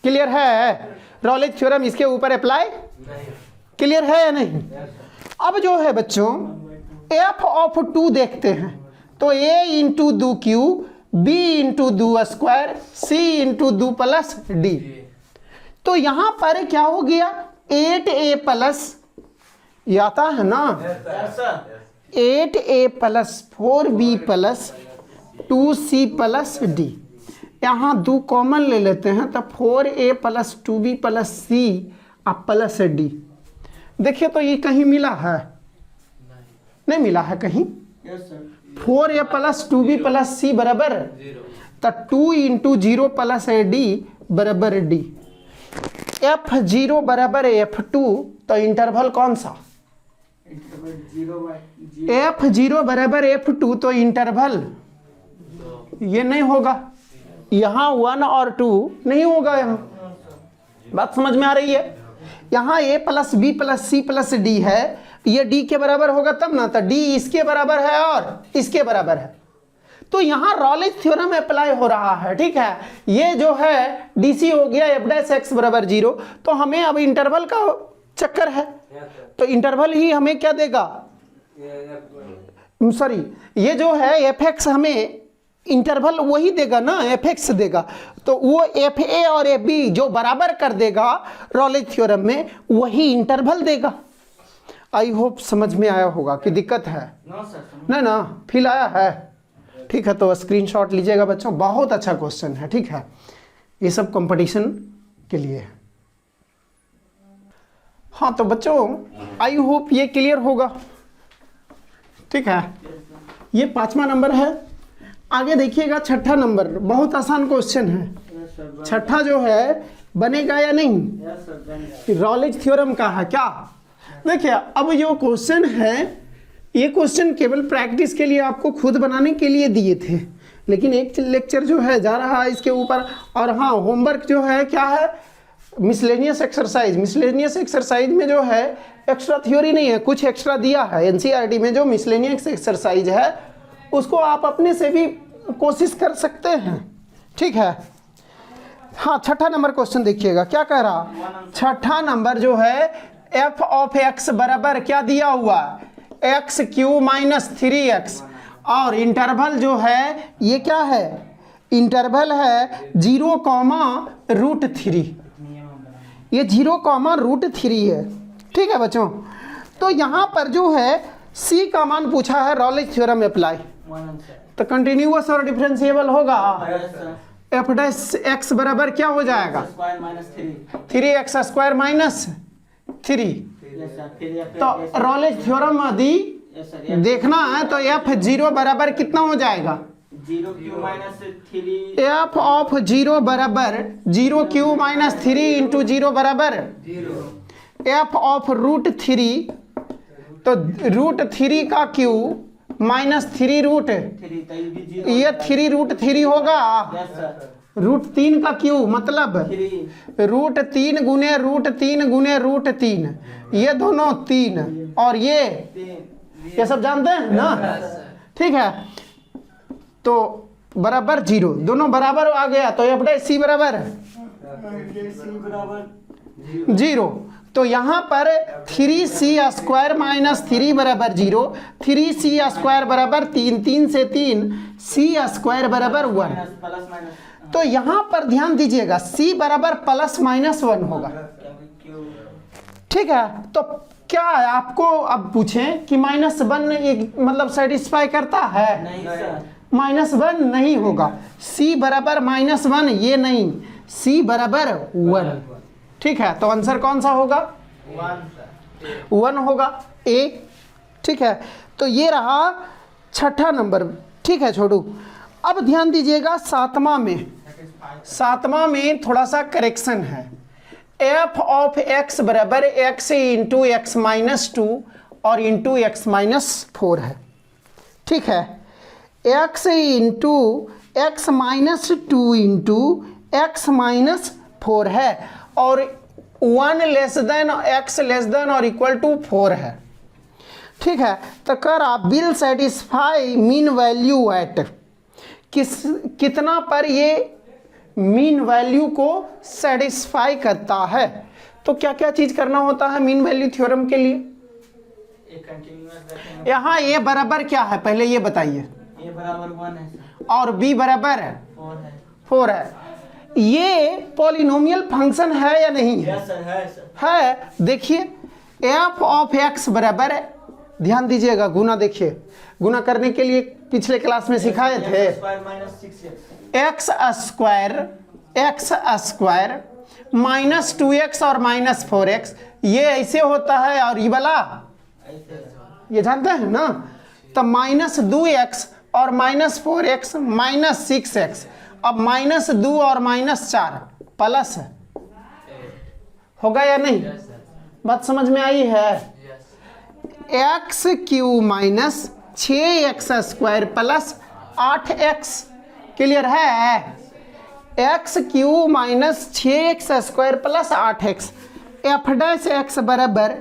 क्लियर है? रॉलेज थ्योरम इसके ऊपर अप्लाई क्लियर है या नहीं? अब जो है बच्चों f ऑफ 2 देखते हैं तो a into 2 Q b into 2 square c into 2 plus D. तो यहां पर क्या हो गया 8a प्लस, ये आता है ना 8a plus 4b plus 2c plus D. यहाँ 2 कॉमन ले लेते हैं तो 4a plus 2b plus c अब प्लस डी। देखिए तो ये कहीं मिला है? नहीं मिला है कहीं। 4a plus 2b plus c बराबर, तो 2 इंटू 0 प्लस डी बराबर डी। f0 बराबर f2, तो इंटरवल कौन सा? f0 बराबर f2, तो इंटरवल ये नहीं होगा, यहाँ 1 और 2 नहीं होगा। यहाँ बात समझ में आ रही है? यहाँ a plus b plus c plus D है, ये d के बराबर होगा तब ना, तो d इसके बराबर है और इसके बराबर है। तो यहाँ रॉलेज थ्योरम अप्लाई हो रहा है। ठीक है, ये जो है dc हो गया f डैश x बराबर 0। तो हमें अब इंटरवल का चक्कर है, तो इंटरवल ही हमें क्या देगा? सॉरी, ये जो है fx हमें इंटरवल वही देगा ना, fx देगा। तो वो fa और fb जो बराबर कर देगा रॉलेज थ्योरम में, वही इंटरवल देगा। आई होप समझ में आया होगा कि दिक्कत है? नहीं ना, फील आया है? ठीक है, तो स्क्रीनशॉट लीजिएगा बच्चों, बहुत अच्छा क्वेश्चन है। ठीक है, ये सब कंपटीशन के लिए है। हाँ तो बच्चों आई होप ये क्लियर होगा। ठीक है, ये 5वां नंबर है। आगे देखिएगा 6ठा नंबर, बहुत आसान क्वेश्चन है। 6ठा जो है बनेगा या नहीं? रॉलेज थ्योरम का है क्या? देखिए अब जो क्वेश्चन है, ये क्वेश्चन केवल प्रैक्टिस के लिए आपको खुद बनाने के लिए दिए थे, लेकिन एक लेक्चर जो है जा रहा है इसके ऊपर। और हाँ, होमवर्क जो है क्या है? Miscellaneous exercise. मिसलेनियस एक्सरसाइज में जो है एक्स्ट्रा थ्योरी नहीं है, कुछ एक्स्ट्रा दिया है एनसीईआरटी में। जो मिसलेनियस एक्सरसाइज है उसको आप अपने से भी कोशिश कर सकते हैं। ठीक है, हाँ 6ठा नंबर क्वेश्चन देखिएगा क्या कह रहा। 6ठा नंबर जो है f ऑफ x बराबर क्या दिया हुआ? एक्स क्यू माइनस 3x, और इंटरवल जो है ये क्या है? इंटरवल है 0,√3। ये 0,√3 है। ठीक है बच्चों, तो यहाँ पर जो है c का मान पूछा है, रॉलेज थ्योरम अप्लाई। तो कंटिन्यूअस और डिफरेंशिएबल होगा। f डैश x बराबर क्या हो जाएगा? 3x square minus 3। तो रॉलेज थ्योरम यदि देखना है तो f0 बराबर कितना हो जाएगा? 0 माइनस 3। f ऑफ 0 बराबर 0 क्यू माइनस 3 इंटू 0 बराबर 0। f ऑफ √3, तो √3 का क्यू माइनस 3 रूट, ये 3√3 होगा। √3 का क्यू मतलब √3 गुने √3 गुने √3, ये दोनों 3 और ये सब जानते हैं ना। ठीक है, तो बराबर 0, दोनों बराबर आ गया। तो f डैश c बराबर 0। तो यहाँ पर 3c स्क्वायर माइनस 3 बराबर 0, 3c स्क्वायर बराबर 3, 3 से 3 c स्क्वायर बराबर 1। तो यहाँ पर ध्यान दीजिएगा c बराबर प्लस माइनस 1 होगा। ठीक है, तो क्या है आपको अब पूछें कि -1 मतलब सेटिस्फाई करता है? नहीं सर, -1 नहीं होगा। c बराबर -1 ये नहीं, c बराबर 1। ठीक है, तो आंसर कौन सा होगा? 1 होगा, ए। ठीक है, तो ये रहा छठा नंबर, ठीक है छोटू। अब ध्यान दीजिएगा सातवां में थोड़ा सा करेक्शन है। एफ ऑफ एक्स बराबर एक्स इंटू एक्स माइनस 2 और इंटू एक्स माइनस 4 है, ठीक है। X into x minus 2 into x minus 4 है और 1 less than x less than और इक्वल टू 4 है, ठीक है। तो कर आप will satisfy mean value at, कितना पर ये मीन वैल्यू को सेटिस्फाई करता है। तो क्या क्या चीज करना होता है मीन वैल्यू थ्योरम के लिए? यहाँ ए बराबर क्या है पहले ये बताइए। ए बराबर 1 है सर और बी बराबर 4 है। ये पॉलिनोमियल फंक्शन है या नहीं है? यस सर है सर है। देखिए एफ ऑफ एक्स बराबर है, ध्यान दीजिएगा गुना, देखिए गुना करने के लिए पिछले क्लास में सिखाए थे एक्स स्क्वायर माइनस 2x और माइनस 4x, ये ऐसे होता है और ये वाला ये जानते हैं ना। तो माइनस 2x और माइनस 4x माइनस 6x, अब माइनस 2 और माइनस 4 प्लस होगा या नहीं? बात समझ में आई है? X cube minus 6x square plus 8x, clear है? X cube minus 6x square plus 8x, f dash x बराबर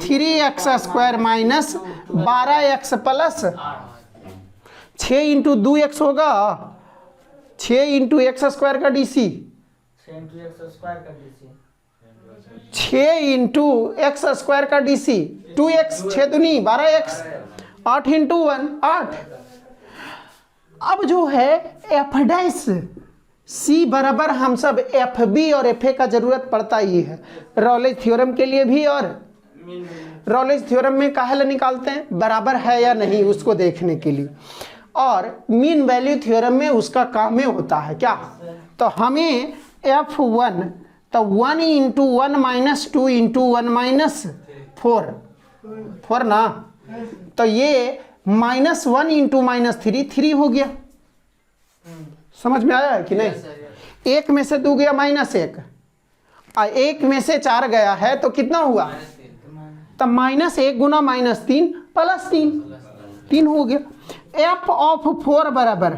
3x square minus 12x plus 6 into 2x होगा, 6 इंटू एक्स स्क्वायर का डीसी, 6 इंटू एक्स स्क्वायर का DC 2x, 6 दूनी 12x, 8 into 1 8। अब जो है F dash c बराबर हम सब एफ बी और एफ ए का जरूरत पड़ता ही है रॉलेज थ्योरम के लिए भी, और रॉलेज थ्योरम में काहे निकालते हैं? बराबर है या नहीं उसको देखने के लिए। और मीन वैल्यू थ्योरम में उसका काम में होता है क्या? तो हमें F1 तो 1 इंटू 1 माइनस 2 इंटू 1 माइनस 4 ना, तो ये माइनस 1 इंटू माइनस 3 हो गया। समझ में आया है कि नहीं? एक में से 2 गया माइनस 1 और एक में से 4 गया है तो कितना हुआ? तो माइनस 1 गुना माइनस 3 प्लस 3 हो गया। एफ ऑफ 4 बराबर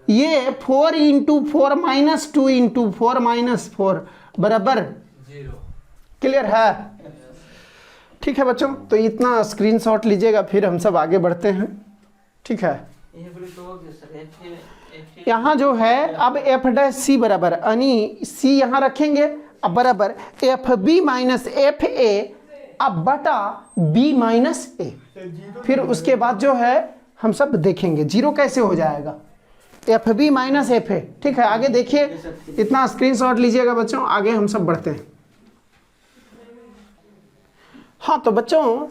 ये 4 इंटू 4 माइनस 2 इंटू 4 माइनस 4 बराबर 0, क्लियर है? ठीक है बच्चों, तो इतना स्क्रीनशॉट लीजिएगा, फिर हम सब आगे बढ़ते हैं, ठीक है। यहाँ जो है अब एफ डैश सी बराबर यानी सी यहाँ रखेंगे, अब बराबर f b minus f a अब बटा बी माइनस ए, फिर उसके बाद जो है हम सब देखेंगे जीरो कैसे हो जाएगा, f b minus f a, ठीक है। आगे देखिए, इतना स्क्रीनशॉट लीजिएगा बच्चों, आगे हम सब बढ़ते हैं। हाँ तो बच्चों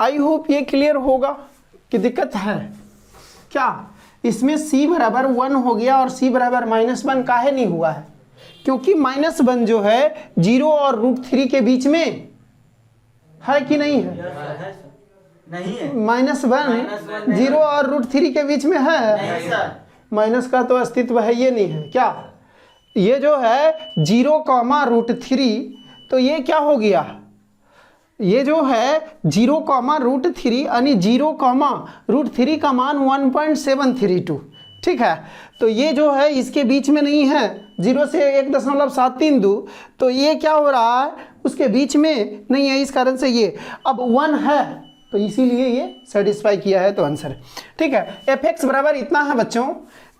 आई होप ये क्लियर होगा कि दिक्कत है क्या? इसमें c बराबर 1 हो गया और c बराबर -1 काहे नहीं हुआ है? क्योंकि -1 जो है 0 और √3 के बीच में है कि नहीं है? नहीं है। -1 0 और √3 के बीच में है? नहीं सर, माइनस का तो अस्तित्व है ये नहीं है क्या? ये जो है 0, √3, तो ये क्या हो गया? ये जो है 0, √3 यानी 0, √3 का मान 1.732, ठीक है। तो ये जो है इसके बीच में नहीं है, 0 से 1.732, तो ये क्या हो रहा है उसके बीच में नहीं है, इस कारण से ये अब 1 है, तो इसीलिए ये सेटिस्फाई किया है, तो आंसर ठीक है। एफ एक्स बराबर इतना है बच्चों,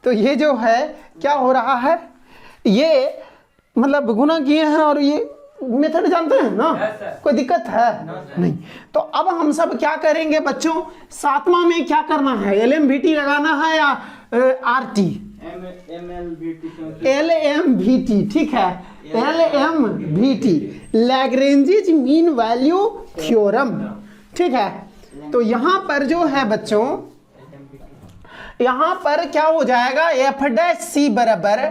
तो ये जो है क्या हो रहा है, ये मतलब गुना किए हैं और ये मेथड जानते हैं ना? कोई दिक्कत है? नहीं। तो अब हम सब क्या करेंगे बच्चों, सातवां में क्या करना है? LMVT लगाना है या RT? LMVT, ठीक है, LMVT Lagrange mean value theorem, ठीक है। तो यहाँ पर जो है बच्चों, यहाँ पर क्या हो जाएगा, एफ डैश सी बराबर,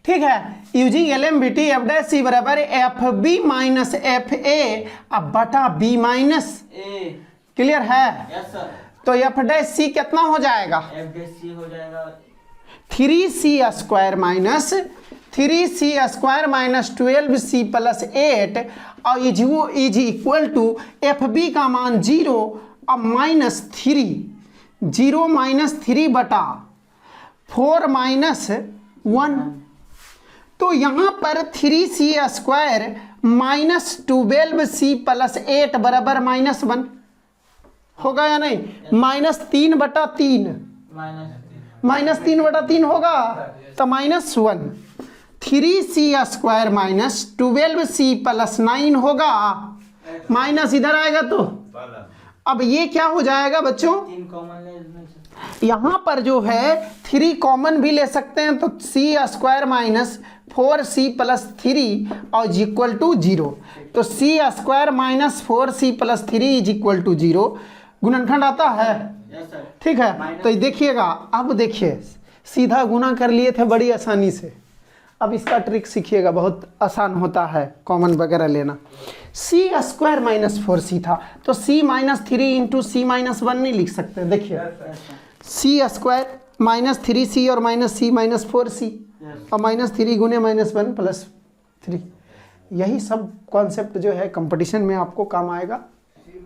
ठीक है, using LMVT f dash c बराबर f b minus f a अब बटा बी माइनस ए, क्लियर है? Yes sir. तो एफ डैश सी कितना हो जाएगा? एफ डैश सी हो जाएगा 3c square minus 3c square minus 12c plus 8 और is equal to f b का मान 0 और माइनस 3 0 माइनस 3 बटा 4 माइनस 1। तो यहाँ पर 3c square minus 12c plus 8 बराबर माइनस 1 होगा या नहीं? माइनस 3 बटा 3 माइनस 3 बटा 3 होगा तो minus 1। 3c square minus 12c plus 9 होगा, माइनस इधर आएगा तो अब ये क्या हो जाएगा बच्चों? 3 कॉमन ले इसमें से। यहाँ पर जो है 3 कॉमन भी ले सकते हैं तो c square minus 4c plus 3 और इक्वल टू 0। तो c square minus 4c plus 3 is equal to 0। गुणनखंड आता है, यस सर। ठीक है। तो देखिएगा, अब देखिए सीधा गुना कर लिए थे बड़ी आसानी से, अब इसका ट्रिक सीखिएगा, बहुत आसान होता है कॉमन वगैरह लेना। c स्क्वायर माइनस 4c था तो c माइनस 3 इंटू सी माइनस 1 नहीं लिख सकते। देखिए c स्क्वायर माइनस 3c और माइनस c माइनस 4c और माइनस 3 गुने माइनस 1 प्लस 3, यही सब कॉन्सेप्ट जो है कंपटीशन में आपको काम आएगा,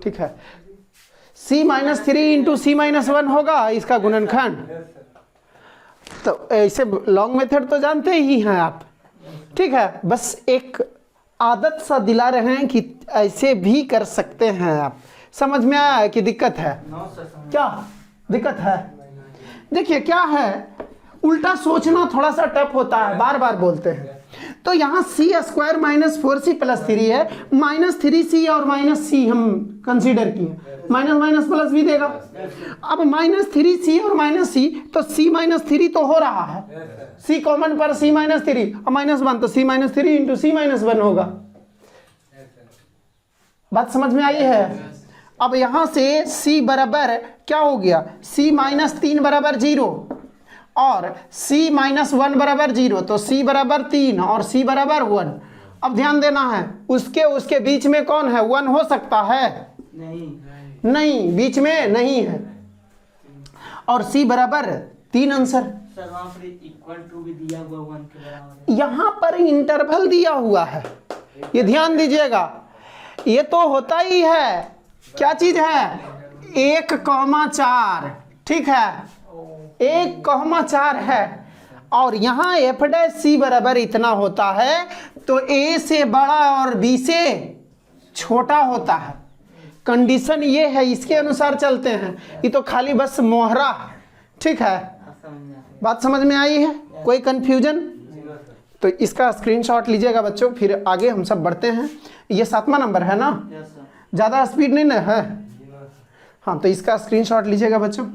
ठीक है। c माइनस 3 इंटू सी माइनस 1 होगा इसका गुणनखंड। तो ऐसे लॉन्ग मेथड तो जानते ही हैं आप, ठीक है। बस एक आदत सा दिला रहे हैं कि ऐसे भी कर सकते हैं आप। समझ में आया है कि दिक्कत है? नो सर समझ। क्या दिक्कत है? देखिए क्या है, उल्टा सोचना थोड़ा सा टफ होता है, बार बार बोलते हैं। तो यहाँ c square minus 4c plus 3 है, माइनस 3c और माइनस c हम कंसीडर किए, माइनस माइनस प्लस भी देगा। अब माइनस 3c और माइनस c, तो c माइनस 3 तो हो रहा है, c कॉमन पर c माइनस 3 और माइनस 1, तो c माइनस 3 इंटू सी माइनस 1 होगा। बात समझ में आई है? अब यहाँ से c बराबर क्या हो गया? c माइनस 3 बराबर 0 और c माइनस 1 बराबर 0, तो c बराबर 3 और c बराबर 1। अब ध्यान देना है, उसके बीच में कौन है? 1 हो सकता है? नहीं, बीच में नहीं है। और c बराबर 3 आंसर। सर वहाँ पर इक्वल टू भी दिया हुआ 1 के बराबर है। यहाँ पर इंटरवल दिया हुआ है, ये ध्यान दीजिएगा। ये तो होता ही है, क्या चीज है? 1,4, ठीक है, 1,4 है। और यहाँ एफ डैश सी बराबर इतना होता है तो a से बड़ा और b से छोटा होता है। कंडीशन ये है, इसके अनुसार चलते हैं। ये तो खाली बस मोहरा, ठीक है। बात समझ में आई है? कोई कंफ्यूजन? तो इसका स्क्रीनशॉट लीजिएगा बच्चों, फिर आगे हम सब बढ़ते हैं। ये 7वां नंबर है ना? ज़्यादा स्पीड नहीं ना है? हाँ, तो इसका स्क्रीनशॉट लीजिएगा बच्चों।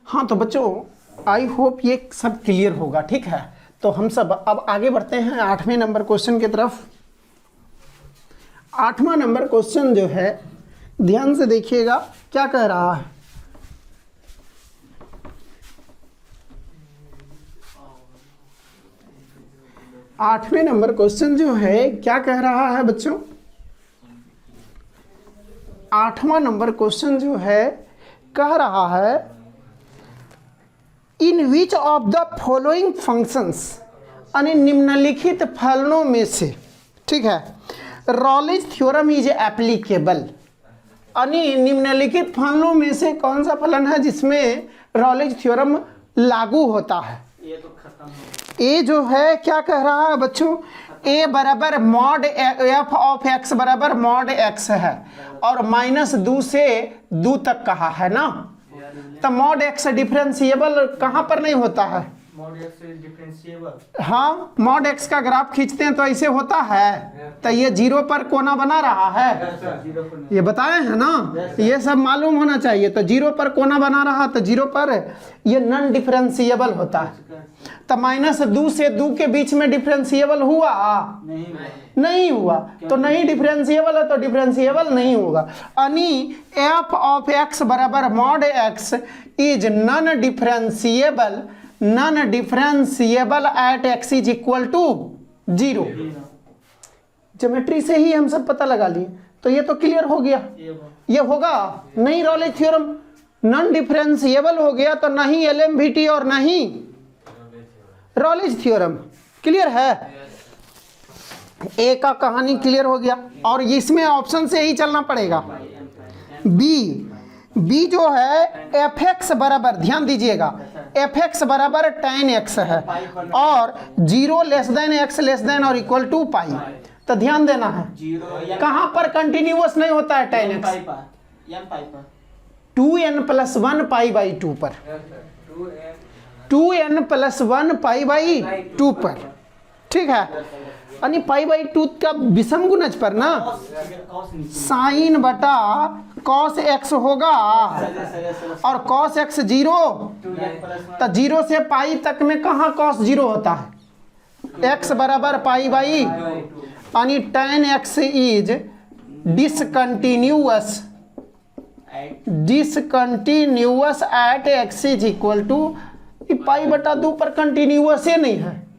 हाँ तो बच्चों आई होप ये सब क्लियर होगा, ठीक है। तो हम सब अब आगे बढ़ते हैं 8वें नंबर क्वेश्चन की तरफ। 8वां नंबर क्वेश्चन जो है, ध्यान से देखिएगा क्या कह रहा है। आठवें नंबर क्वेश्चन जो है क्या कह रहा है बच्चों? 8वां नंबर क्वेश्चन जो है कह रहा है, in which of the following functions, यानी निम्नलिखित फलनों में से, ठीक है, रॉलेज थ्योरम इज एप्लीकेबल। यानी निम्नलिखित फलनों में से कौन सा फलन है जिसमें रॉलेज थ्योरम लागू होता है? ये तो खत्म हो। ए जो है क्या कह रहा है बच्चों? ए बराबर मॉड एफ ऑफ एक्स बराबर मॉड एक्स है और माइनस 2 से 2 तक कहा है ना। तो मॉड एक्स डिफरेंशिएबल कहाँ पर नहीं होता है? Mod x is differentiable. हाँ, मॉड एक्स का ग्राफ खींचते हैं तो ऐसे होता है। तो ये 0 पर कोना बना रहा है, ये बताए हैं ना, ये सब मालूम होना चाहिए। तो 0 पर कोना बना रहा, तो 0 पर ये नॉन डिफरेंशिएबल होता है। तो माइनस 2 से 2 के बीच में डिफरेंशिएबल हुआ? नहीं हुआ। तो नहीं डिफरेंशिएबल है तो डिफरेंशिएबल नहीं होगा। यानी एफ ऑफ एक्स बराबर mod x is non differentiable at x is equal to 0। Geometry से ही हम सब पता लगा लिए। तो ये तो क्लियर हो गया। ये होगा नहीं रॉलेज थ्योरम, नॉन डिफरेंशिएबल हो गया तो नहीं एलएमवीटी और नहीं रॉलेज थ्योरम। क्लियर है, ए का कहानी क्लियर हो गया। और इसमें ऑप्शन से ही चलना पड़ेगा। बी जो है एफ एक्स बराबर, ध्यान दीजिएगा, एफ एक्स बराबर tan x है और 0 less than x less than और इक्वल टू पाई। तो ध्यान देना है कहां पर कंटिन्यूअस नहीं होता है tan x, 2n plus 1 pi by 2 पर, 2n प्लस 1 पाई बाई 2 पर। ठीक है, यानी पाई बाई 2 का विषम गुणज पर ना साइन बटा कॉस एक्स होगा और कॉस एक्स 0, तो 0 से पाई तक में कहाँ कॉस 0 होता है, x बराबर पाई बाई, यानी tan x is discontinuous at x is equal to pi बटा 2 पर कंटिन्यूअस ही नहीं है।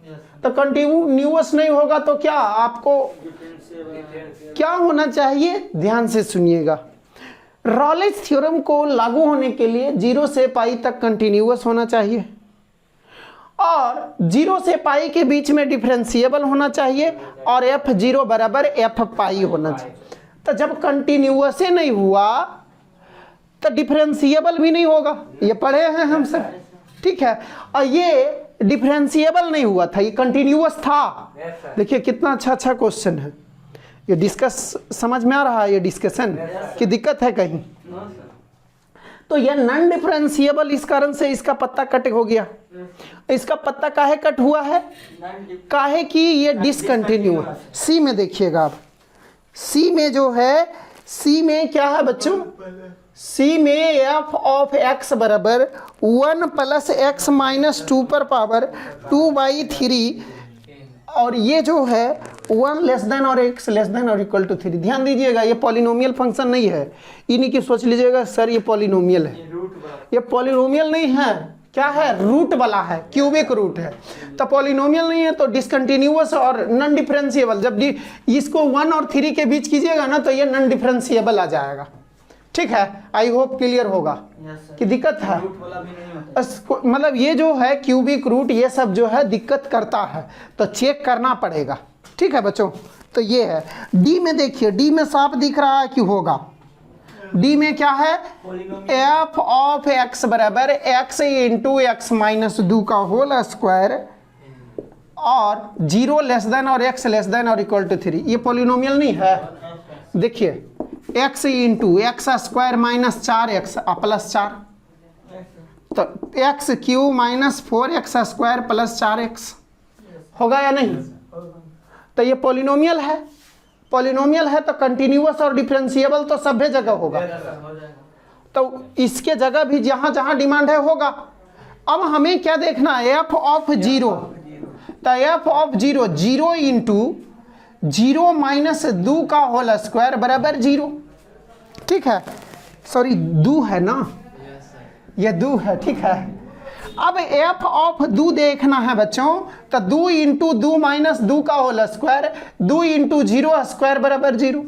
तो कंटिन्यूअस नहीं होगा तो क्या आपको क्या होना चाहिए, ध्यान से सुनिएगा। रॉलेज थ्योरम को लागू होने के लिए 0 से पाई तक कंटिन्यूअस होना चाहिए और 0 से पाई के बीच में डिफरेंशिएबल होना चाहिए और f0 बराबर f पाई होना चाहिए। तो जब कंटिन्यूअस ही नहीं हुआ तो डिफरेंशिएबल भी नहीं होगा, ये पढ़े हैं हम सब। ठीक है, और ये डिफरेंशिएबल नहीं हुआ था, ये कंटिन्यूअस था। देखिए कितना अच्छा क्वेश्चन है ये, डिस्कस समझ में आ रहा है ये डिस्कशन की दिक्कत है कहीं। तो ये नॉन डिफरेंशिएबल, इस कारण से इसका पत्ता कट हो गया। इसका पत्ता काहे कट हुआ है, काहे कि ये डिसकंटिन्यू। सी में देखिएगा आप, सी में जो है, सी में क्या है बच्चों, सी में एफ ऑफ एक्स बराबर 1 प्लस एक्स माइनस 2 पर पावर 2/3 और ये जो है 1 लेस देन और x लेस देन और इक्वल टू 3। ध्यान दीजिएगा ये पॉलिनोमियल फंक्शन नहीं है, इन्हीं की सोच लीजिएगा सर ये पॉलिनोमियल है, ये पॉलिनोमियल नहीं है, क्या है, रूट वाला है, क्यूबिक रूट है। तो पॉलिनोमियल नहीं है तो डिसकंटिन्यूअस और नॉन डिफरेंशिएबल। जब इसको 1 और 3 के बीच कीजिएगा ना तो ये नॉन डिफरेंशिएबल आ जाएगा। ठीक है, आई होप क्लियर होगा कि दिक्कत है, मतलब ये जो है क्यूबिक रूट ये सब जो है दिक्कत करता है तो चेक करना पड़ेगा। ठीक है बच्चों, तो ये है। डी में देखिए, डी में साफ दिख रहा है कि होगा, डी में क्या है, एफ ऑफ एक्स बराबर x इंटू एक्स माइनस 2 का होल स्क्वायर और 0 लेस देन और x लेस देन और इक्वल टू 3। ये पॉलिनोमियल नहीं है। देखिए x into x square minus 4x plus 4, तो x cube minus 4x square plus 4x होगा या नहीं। तो ये पॉलिनोमियल है, पॉलिनोमियल है तो कंटिन्यूअस और डिफरेंशिएबल तो सभी जगह होगा, तो इसके जगह भी जहां जहां डिमांड है होगा। अब हमें क्या देखना है, एफ ऑफ 0, तो एफ ऑफ 0 0 इंटू 0 माइनस 2 का होल स्क्वायर बराबर 0। ठीक है, सॉरी 2 है ना, ये 2 है। ठीक है, अब एफ ऑफ 2 देखना है बच्चों, तो 2 इंटू 2 माइनस 2 का होल स्क्वायर, 2 इंटू 0 स्क्वायर बराबर 0।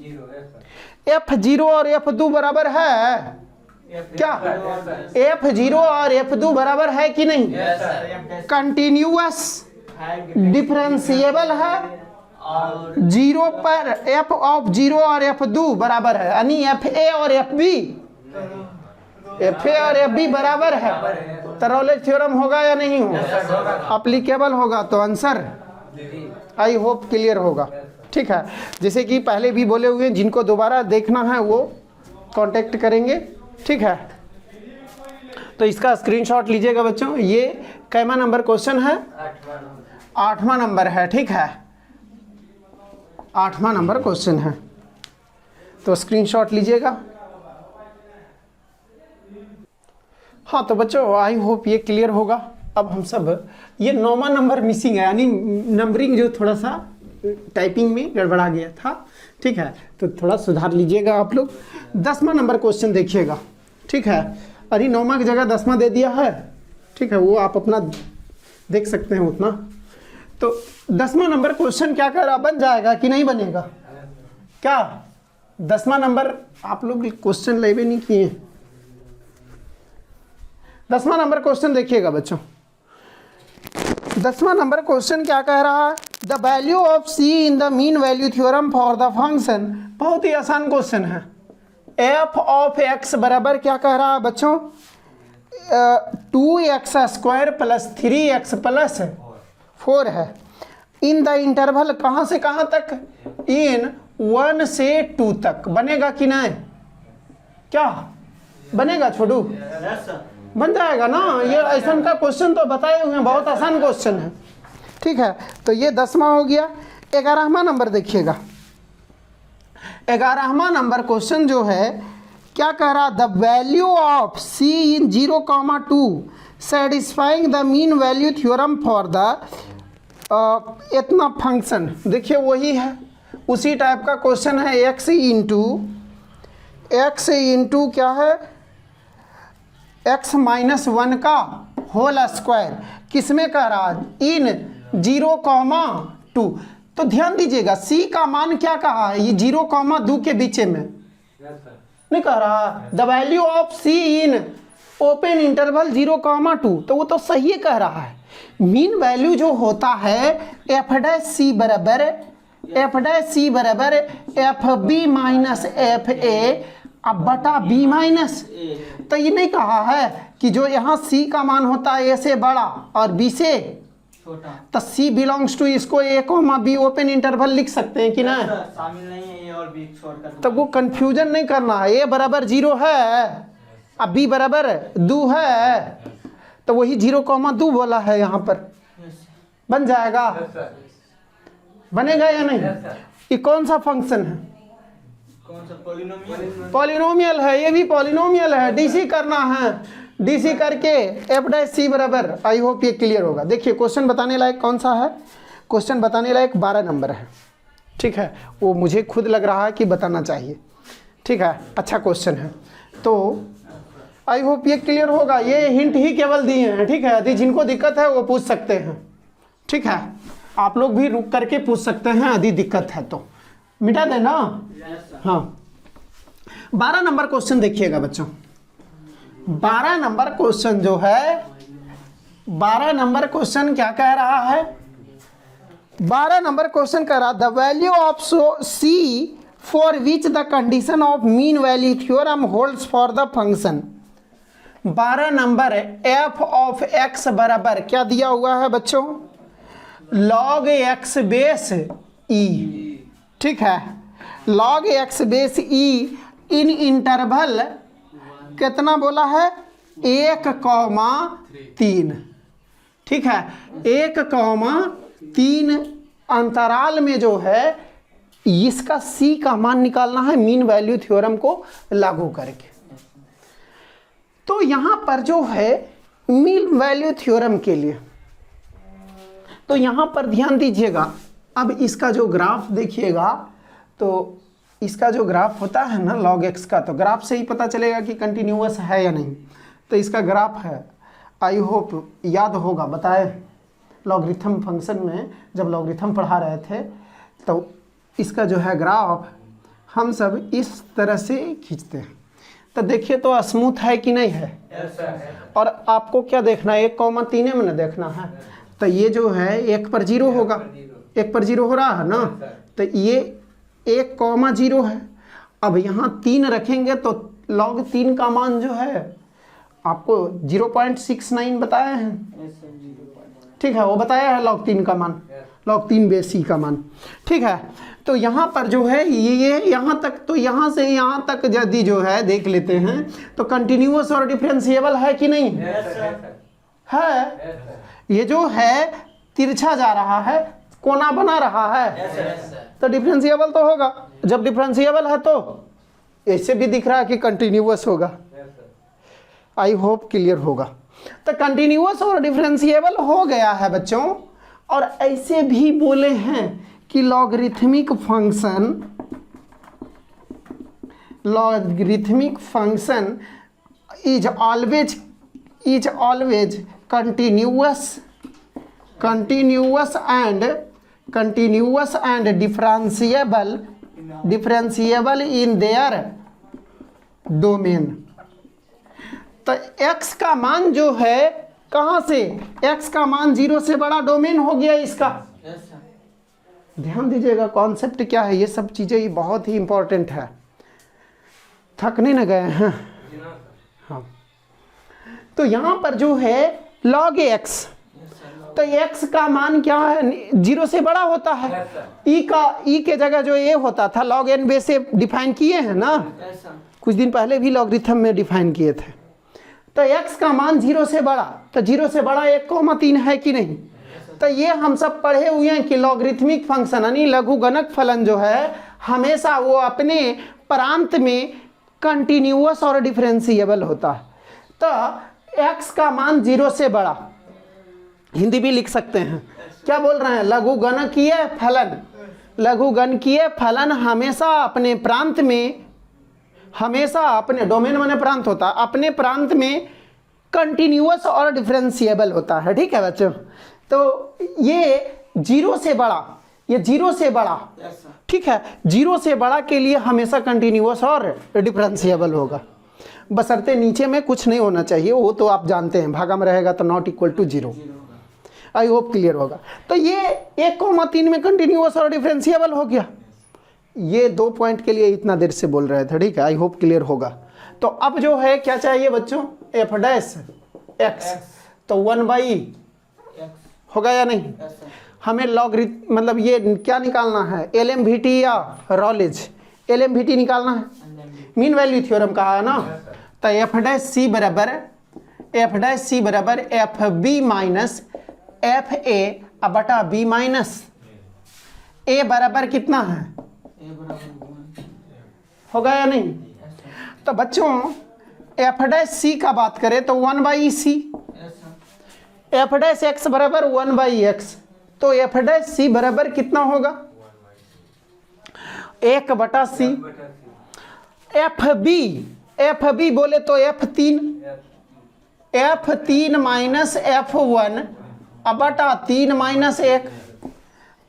f0 और f2 बराबर है क्या, f0 और f2 बराबर है कि नहीं, कंटिन्यूअस डिफरेंशिएबल है, 0 पर f ऑफ 0 और f2 बराबर है, यानी fa और fb बराबर है। तो रॉलेज थ्योरम होगा या नहीं होगा, अप्लीकेबल होगा। तो आंसर आई होप क्लियर होगा। ठीक है, जैसे कि पहले भी बोले हुए, जिनको दोबारा देखना है वो कांटेक्ट करेंगे। ठीक है, तो इसका स्क्रीनशॉट लीजिएगा बच्चों। ये कैमा नंबर क्वेश्चन है, 8वां नंबर है। ठीक है, 8वां नंबर क्वेश्चन है, तो स्क्रीनशॉट लीजिएगा। हाँ तो बच्चों आई होप ये क्लियर होगा। अब हम सब, ये 9वां नंबर मिसिंग है, यानी नंबरिंग जो थोड़ा सा टाइपिंग में गड़बड़ा गया था। ठीक है, तो थोड़ा सुधार लीजिएगा आप लोग। 10वां नंबर क्वेश्चन देखिएगा। ठीक है, अरे 9वां की जगह 10वां दे दिया है। ठीक है, वो आप अपना देख सकते हैं उतना। तो 10वां नंबर क्वेश्चन क्या कर रहा, बन जाएगा कि नहीं बनेगा, क्या 10वां नंबर आप लोग क्वेश्चन लेवे नहीं किए। 10वां नंबर क्वेश्चन देखिएगा बच्चों। 10वां नंबर क्वेश्चन क्या कह रहा है? The value of C in the mean value theorem for the function. बहुत ही आसान क्वेश्चन है। एफ ऑफ एक्स बराबर क्या कह रहा है बच्चों? 2x² प्लस 3x प्लस 4 है। इन द इंटरवल कहाँ से कहाँ तक? इन 1 से 2 तक। बनेगा कि नहीं? क्या बनेगा छोटू? बन जाएगा ना। ये ऐसा का क्वेश्चन तो बताए हुए हैं, बहुत आसान क्वेश्चन है। ठीक है, तो ये 10वां हो गया। 11वां नंबर देखिएगा। 11वां नंबर क्वेश्चन जो है क्या कह रहा? The value of C in 0,2 satisfying the mean value theorem for the इतना फंक्शन। देखिए वही है, उसी टाइप का क्वेश्चन है। x इंटू क्या है? x-1 का होल स्क्वायर। किसमें कह रहा? इन 0,2। तो ध्यान दीजिएगा, c का मान क्या कहा है? ये 0,2 के बीच में नहीं कह रहा। The value of c in open interval 0,2, तो वो तो सही कह रहा है। मीन वैल्यू जो होता है f' बराबर f b minus f a अब बटा बी माइनस। तो ये नहीं कहा है कि जो यहाँ सी का मान होता है ए से बड़ा और बी से छोटा, तो सी बिलोंग्स टू, इसको ए कोमा बी ओपन इंटरवल लिख सकते हैं कि ना? शामिल नहीं है ए और बी छोड़कर। तो वो कंफ्यूजन नहीं करना है। ए बराबर 0 है, अब बी बराबर 2 है, तो वही 0,2 बोला है यहाँ पर। बन जाएगा? बनेगा या नहीं? ये कौन सा फंक्शन है? कौन सा? पॉलिनोमियल। पॉलिनोमियल है, ये भी पॉलिनोमियल है। डीसी करना है, डीसी करके f' बराबर। आई होप ये क्लियर होगा। देखिए क्वेश्चन बताने लायक कौन सा है? क्वेश्चन बताने लायक 12 नंबर है। ठीक है, वो मुझे खुद लग रहा है कि बताना चाहिए। ठीक है, अच्छा क्वेश्चन है, तो आई होप ये क्लियर होगा। ये हिंट ही केवल दिए हैं। ठीक है, यदि जिनको दिक्कत है वो पूछ सकते हैं। ठीक है, आप लोग भी रुक करके पूछ सकते हैं यदि दिक्कत है तो। मिटा देना। हाँ, 12 नंबर क्वेश्चन देखिएगा बच्चों। 12 नंबर क्वेश्चन जो है, 12 नंबर क्वेश्चन क्या कह रहा है? 12 नंबर क्वेश्चन कह रहा the value of c for which the condition of mean value theorem holds for the function. 12 number f of x बराबर क्या दिया हुआ है बच्चों? log x base e। ठीक है, log x base e in interval कितना बोला है? 1,3। ठीक है, 1,3 अंतराल में जो है इसका c का मान निकालना है मीन वैल्यू थ्योरम को लागू करके। तो यहां पर जो है मीन वैल्यू थ्योरम के लिए, तो यहां पर ध्यान दीजिएगा। अब इसका जो ग्राफ देखिएगा, तो इसका जो ग्राफ होता है ना log x का, तो ग्राफ से ही पता चलेगा कि कंटिन्यूअस है या नहीं। तो इसका ग्राफ है, आई होप याद होगा, बताए लॉगरिथम फंक्शन में जब लॉगरिथम पढ़ा रहे थे, तो इसका जो है ग्राफ हम सब इस तरह से खींचते हैं। तो देखिए तो स्मूथ है कि नहीं है? और आपको क्या देखना है? 1,3 में ना देखना है। तो ये जो है 1 पर 0 होगा, 1 पर 0 हो रहा है ना, तो ये 1,0 है। अब यहाँ 3 रखेंगे तो log 3 का मान जो है आपको 0.69 बताया है। ठीक है, वो बताया है log 3 का मान, log 3 बेस c का मान। ठीक है, तो यहाँ पर जो है ये यहाँ तक, तो यहाँ से यहाँ तक यदि जो है देख लेते हैं तो कंटिन्यूअस और डिफरेंशिएबल है कि नहीं है? ये जो है तिरछा जा रहा है, कोना बना रहा है, तो डिफरेंशिएबल तो होगा। जब डिफरेंशिएबल है तो ऐसे भी दिख रहा है कि कंटिन्यूअस होगा। आई होप क्लियर होगा। तो कंटिन्यूअस और डिफरेंशिएबल हो गया है बच्चों। और ऐसे भी बोले हैं कि logarithmic function is always continuous and differentiable differentiable in their domain. तो x का मान जो है कहाँ से, x का मान 0 से बड़ा डोमेन हो गया इसका। Yes sir. ध्यान दीजिएगा कॉन्सेप्ट क्या है, ये सब चीज़ें ये बहुत ही इंपॉर्टेंट है। थकने न गए हैं। हाँ, तो यहाँ पर जो है log x, तो x का मान क्या है 0 से बड़ा होता है। e के जगह जो a होता था log n बेस से डिफाइन किए हैं ना, यस सर। कुछ दिन पहले भी लॉगरिथम में डिफाइन किए थे। तो x का मान 0 से बड़ा, तो 0 से बड़ा 1,3 है कि नहीं। तो ये हम सब पढ़े हुए हैं कि लॉगरिथमिक फंक्शन यानी लघुगणक फलन जो है हमेशा वो अपने प्रांत में कंटिन्यूअस और डिफरेंशिएबल होता है। तो x का मान 0 से बड़ा, हिंदी भी लिख सकते हैं, क्या बोल रहे हैं, लघुगणकीय फलन। लघुगणकीय फलन हमेशा अपने प्रांत में, हमेशा अपने डोमेन माने प्रांत होता है, अपने प्रांत में कंटिन्यूअस और डिफरेंशिएबल होता है। ठीक है बच्चों, तो ये 0 से बड़ा, ये 0 से बड़ा, यस सर। ठीक है, 0 से बड़ा के लिए हमेशा कंटिन्यूअस और डिफरेंशिएबल होगा, बशर्ते नीचे में कुछ नहीं होना चाहिए, वो तो आप जानते हैं, भागा में रहेगा तो not equal to 0। I hope clear होगा। तो ये 1,3 में कंटिन्यूअस और डिफरेंशिएबल हो गया। ये 2 पॉइंट के लिए इतना देर से बोल रहे थे, ठीक है, आई होप क्लियर होगा। तो अब जो है क्या चाहिए बच्चों, एफ डैश एक्स, तो 1/e होगा या नहीं। Yes sir. हमें लॉगरिथम मतलब ये क्या निकालना है, LMVT या रॉलेज, LMVT निकालना है, मीन वैल्यू थ्योरम कहा है ना। तो एफ डैश सी बराबर f b minus f a बटा बी माइनस ए बराबर कितना है, ए बराबर 1। होगा या नहीं। तो बच्चों एफ डैश सी का बात करें तो 1/e c, yes sir. F dash x बराबर 1/x, तो एफ डैश सी बराबर कितना होगा 1/c। एफ बी बोले तो F3 माइनस F1 बटा 3 माइनस 1।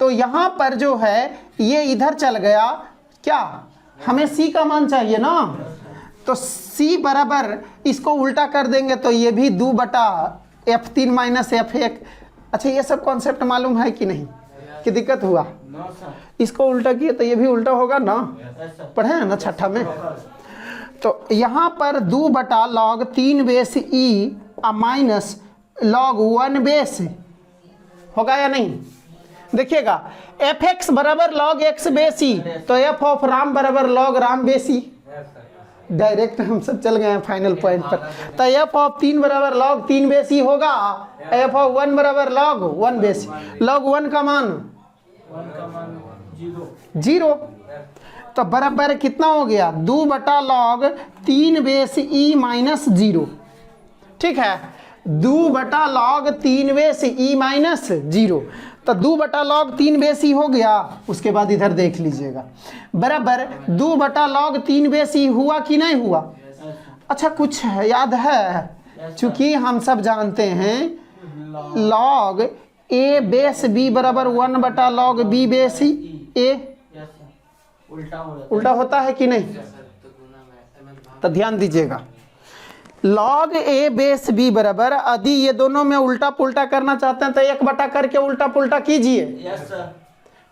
तो यहाँ पर जो है ये इधर चल गया, क्या हमें C का मान चाहिए ना, तो C बराबर इसको उल्टा कर देंगे तो ये भी 2 बटा F3 माइनस F1। अच्छा ये सब कॉन्सेप्ट मालूम है कि नहीं, कि दिक्कत हुआ, नो सर। इसको उल्टा किए तो ये भी उल्टा होगा ना, यस सर। पढ़े हैं ना छठा में। तो यहाँ पर 2 बटा log 3 base E minus log 1 base होगा या नहीं। देखिएगा एफ एक्स बराबर लॉग एक्स बेस ई, तो एफ ऑफ राम बराबर लॉग राम बेस ई। डायरेक्ट हम सब चल गए हैं फाइनल पॉइंट पर। तो एफ ऑफ 3 बराबर लॉग 3 बेस ई होगा, एफ ऑफ 1 बराबर लॉग 1 बेस ई। लॉग 1 का मान 1 का मान 0, तो बराबर कितना हो गया 2 बटा लॉग 3 बेस ई माइनस 0। ठीक है, 2 बटा लॉग 3 बेस ई माइनस 0, तो 2 बटा लॉग 3 बेस ई हो गया। उसके बाद इधर देख लीजिएगा बराबर 2 बटा लॉग 3 बेस ई हुआ कि नहीं हुआ। अच्छा कुछ है याद है, चूंकि हम सब जानते हैं लॉग ए बेस बी बराबर 1 बटा लॉग बी बेस ए, यस सर। उल्टा होता है कि नहीं। तो ध्यान दीजिएगा लॉग ए बेस बी बराबर, यदि ये दोनों में उल्टा पुल्टा करना चाहते हैं तो 1 बटा करके उल्टा पुल्टा कीजिए, यस सर।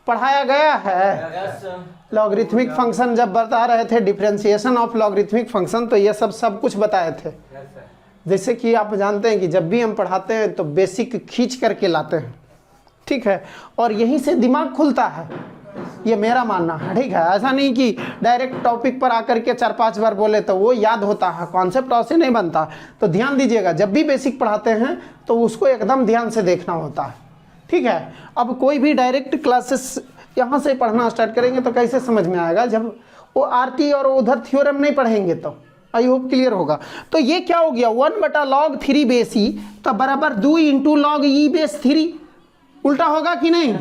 पढ़ाया गया है। Yes sir. लॉगरिथमिक फंक्शन जब बता रहे थे डिफरेंशिएशन ऑफ लॉगरिथमिक फंक्शन, तो ये सब कुछ बताए थे। जैसे कि आप जानते हैं कि जब भी हम पढ़ाते हैं तो बेसिक खींच करके लाते हैं, ठीक है, और यहीं से दिमाग खुलता है, ये मेरा मानना है। ठीक है, ऐसा नहीं कि डायरेक्ट टॉपिक पर आकर के 4-5 बार बोले तो वो याद होता है, कॉन्सेप्ट ऐसे नहीं बनता। तो ध्यान दीजिएगा जब भी बेसिक पढ़ाते हैं तो उसको एकदम ध्यान से देखना होता है। ठीक है, अब कोई भी डायरेक्ट क्लासेस यहाँ से पढ़ना स्टार्ट करेंगे तो कैसे समझ में आएगा, जब वो आरटी और उधर थ्योरम नहीं पढ़ेंगे तो। आई होप क्लियर होगा। तो ये क्या हो गया 1 बटा लॉग 3 बेस ई, तो बराबर 2 इंटू लॉग ई बेस 3, उल्टा होगा कि नहीं।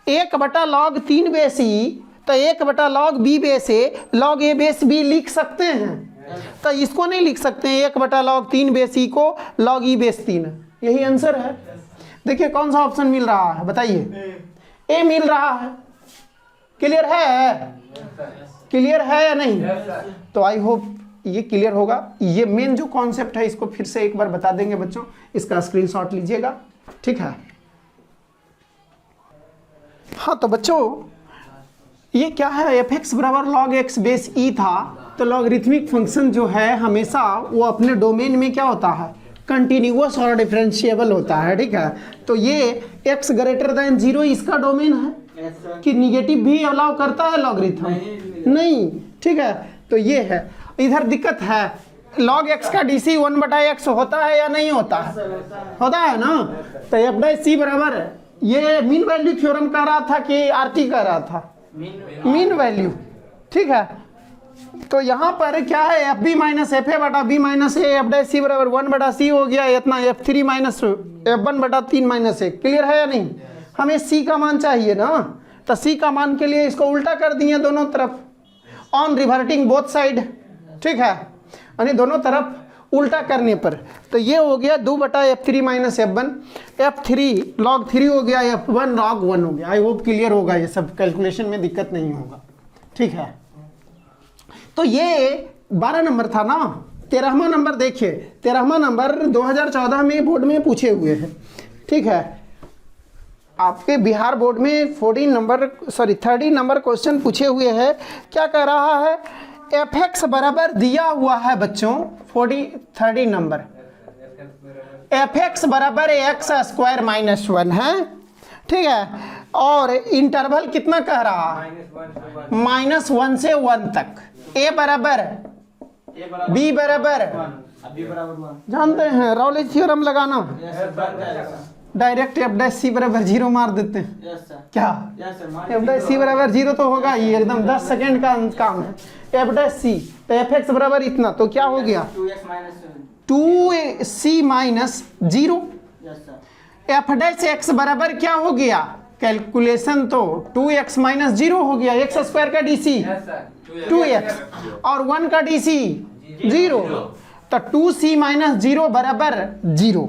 1 बटा लॉग 3 बेस ई, तो 1 बटा लॉग बी बेस ए, लॉग ए बेस बी लिख सकते हैं। तो इसको नहीं लिख सकते हैं 1 बटा लॉग 3 बेस ई को लॉग ई बेस 3, यही आंसर है। देखिए कौन सा ऑप्शन मिल रहा है बताइए, ए मिल रहा है, क्लियर है? क्लियर है या नहीं? तो आई होप ये क्लियर होगा। ये मेन जो कॉन्सेप्ट है इसको फिर से एक बार बता देंगे बच्चों, इसका स्क्रीनशॉट लीजिएगा, ठीक है। हाँ तो बच्चों ये क्या है, एफ एक्स बराबर लॉग एक्स बेस ई था, तो लॉगरिथमिक फंक्शन जो है हमेशा वो अपने डोमेन में क्या होता है, कंटिन्यूअस और डिफरेंशिएबल होता है, ठीक है। तो ये x ग्रेटर देन 0 इसका डोमेन है कि निगेटिव भी अलाउ करता है लॉगरिथम? नहीं, ठीक है। तो ये है, इधर दिक्कत है, log x का dc 1/x होता है या नहीं होता है? होता है ना। तो एफ डैश सी बराबर, ये मीन वैल्यू थ्योरम कह रहा था कि आरटी कह रहा था? मीन वैल्यू, ठीक है। तो यहाँ पर क्या है, f b minus f a बटा b minus a, f dash c बराबर 1/c हो गया, इतना f3 minus f1/3 minus a. Clear है या नहीं? हमें c का मान चाहिए ना, तो c का मान के लिए इसको उल्टा कर दिए दोनों तरफ, ऑन रिवर्टिंग बोथ साइड, ठीक है, यानी दोनों तरफ उल्टा करने पर। तो ये हो गया 2/f3 minus f1, f3 log 3 हो गया, f1 log 1 हो गया। आई होप क्लियर होगा, ये सब कैलकुलेशन में दिक्कत नहीं होगा, ठीक है। तो ये 12 नंबर था ना। 13वां नंबर देखिए, 13वां नंबर 2014 में बोर्ड में पूछे हुए हैं, ठीक है। आपके बिहार बोर्ड में 13 नंबर क्वेश्चन पूछे हुए हैं। क्या कह रहा है, एफ एक्स बराबर दिया हुआ है बच्चों, 30 नंबर, एफ एक्स बराबर एक्स स्क्वायर माइनस 1 है, ठीक है। और इंटरवल कितना कह रहा है, -1 से 1 तक। ए बराबर बी बराबर, जानते हैं रॉलेज थ्योरम लगाना, डायरेक्ट एफ डैश सी बराबर 0 मार देते हैं। क्या एफ डैश सी बराबर 0 तो होगा ही, एकदम 10 सेकेंड का काम है। एफ डैश सी, तो एफ एक्स बराबर इतना, तो क्या हो गया 2c minus 0। F dash x बराबर क्या हो गया, कैलकुलेशन तो 2x माइनस 0 हो गया, एक्स स्क्वायर का डीसी 2x और 1 का डीसी 0, तो 2c माइनस 0 बराबर 0,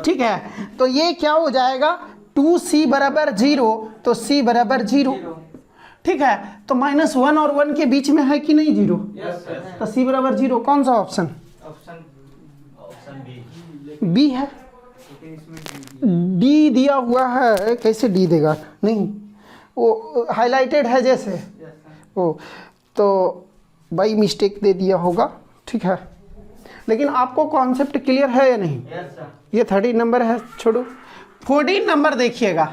ठीक है। तो ये क्या हो जाएगा, 2c बराबर 0, तो c बराबर 0, ठीक है। तो -1 और 1 के बीच में है कि नहीं 0, तो c बराबर 0। कौन सा ऑप्शन? बी है। डी दिया हुआ है, कैसे डी देगा, नहीं वो हाईलाइटेड है जैसे वो, तो बाई मिस्टेक दे दिया होगा, ठीक है। लेकिन आपको कॉन्सेप्ट क्लियर है या नहीं? ये 30 नंबर है, छोड़ो। 14 नंबर देखिएगा।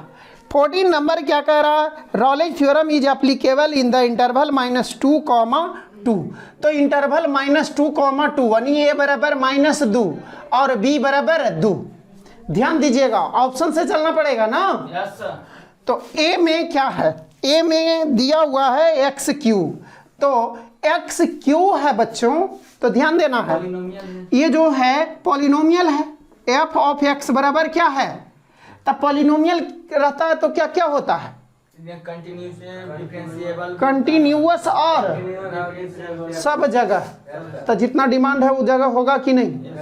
14 नंबर क्या कह रहा है, Rolle's theorem is applicable in the interval -2, तो इंटरवल -2, यानी ए बराबर -2 और बी बराबर 2। ध्यान दीजिएगा, ऑप्शन से चलना पड़ेगा ना। तो ए में क्या है, ए में दिया हुआ है एक्स क्यू, तो एक्स क्यू है बच्चों, तो ध्यान देना है, ये जो है पॉलिनोमियल है। एफ ऑफ एक्स बराबर क्या है, तब पॉलिनोमियल रहता है तो क्या क्या होता है, कंटिन्यूअस और सब जगह, तो जितना डिमांड है वो जगह होगा कि नहीं।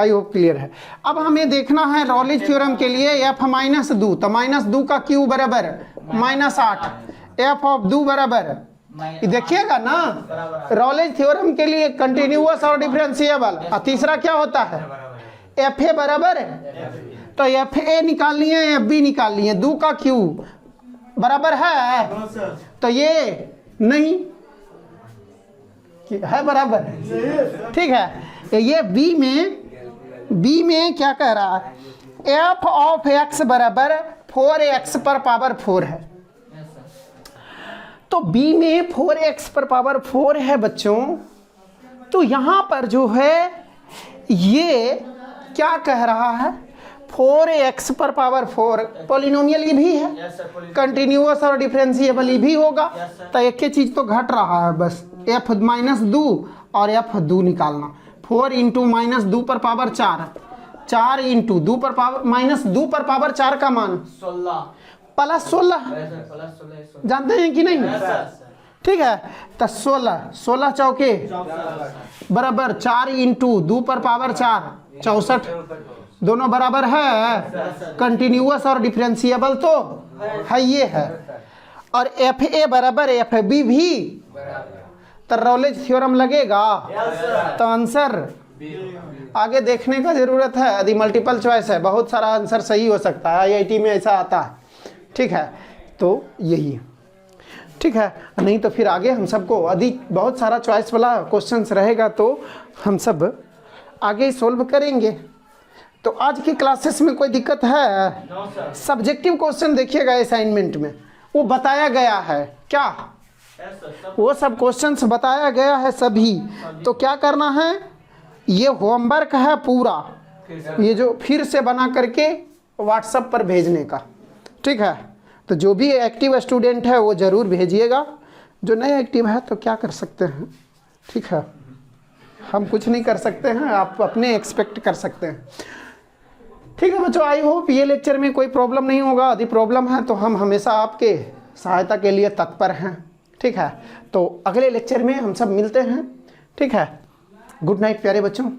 आई होप क्लियर है। अब हमें देखना है रॉलेज थ्योरम के लिए एफ -2, तो -2 का क्यू बराबर -8, एफ ऑफ 2 बराबर, देखिएगा ना रॉलेज थ्योरम के लिए कंटिन्यूअस और डिफरेंशिएबल। और तीसरा क्या होता है, एफ ए बराबर, तो एफ ए निकालनी है, एफ बी निकालनी है, 2 का क्यू बराबर है, तो ये नहीं है बराबर, ठीक है। ये बी में क्या कह रहा है, एफ ऑफ एक्स बराबर 4x पर पावर 4 है, तो बी में 4x पर पावर 4 है बच्चों। तो यहां पर जो है ये क्या कह रहा है, 4x पर पावर 4 पॉलिनोमियल ही भी है, कंटिन्यूअस और डिफरेंशिएबल ही भी होगा, तो एक ही चीज तो घट रहा है बस, f -2 और f 2 निकालना। 4 इंटू -2 पर पावर 4 इंटू 2 पर पावर -2 पर पावर 4 का मान 16 प्लस 16, जानते हैं कि नहीं, ठीक है। तो 16 चौके बराबर 4 इंटू 2 पर पावर 4 64, दोनों बराबर है, कंटिन्यूअस और डिफरेंशिएबल तो है, ये है। और एफ ए बराबर एफ बी भी, तो रॉलेज थ्योरम लगेगा। तो आंसर आगे देखने का जरूरत है, यदि मल्टीपल चॉइस है बहुत सारा आंसर सही हो सकता है, आईआईटी में ऐसा आता है, ठीक है। तो यही ठीक है, नहीं तो फिर आगे हम सबको यदि बहुत सारा चॉइस वाला क्वेश्चंस रहेगा तो हम सब आगे सोल्व करेंगे। तो आज की क्लासेस में कोई दिक्कत है? सब्जेक्टिव क्वेश्चन देखिएगा असाइनमेंट में, वो बताया गया है क्या, वो सब क्वेश्चंस बताया गया है सभी। तो क्या करना है, ये होमवर्क है पूरा, ये जो फिर से बना करके व्हाट्सएप पर भेजने का, ठीक है। तो जो भी एक्टिव स्टूडेंट है वो ज़रूर भेजिएगा, जो नहीं एक्टिव है तो क्या कर सकते हैं, ठीक है, हम कुछ नहीं कर सकते हैं, आप अपने एक्सपेक्ट कर सकते हैं, ठीक है बच्चों। आई होप ये लेक्चर में कोई प्रॉब्लम नहीं होगा, यदि प्रॉब्लम है तो हम हमेशा आपके सहायता के लिए तत्पर हैं, ठीक है। तो अगले लेक्चर में हम सब मिलते हैं, ठीक है। गुड नाइट प्यारे बच्चों।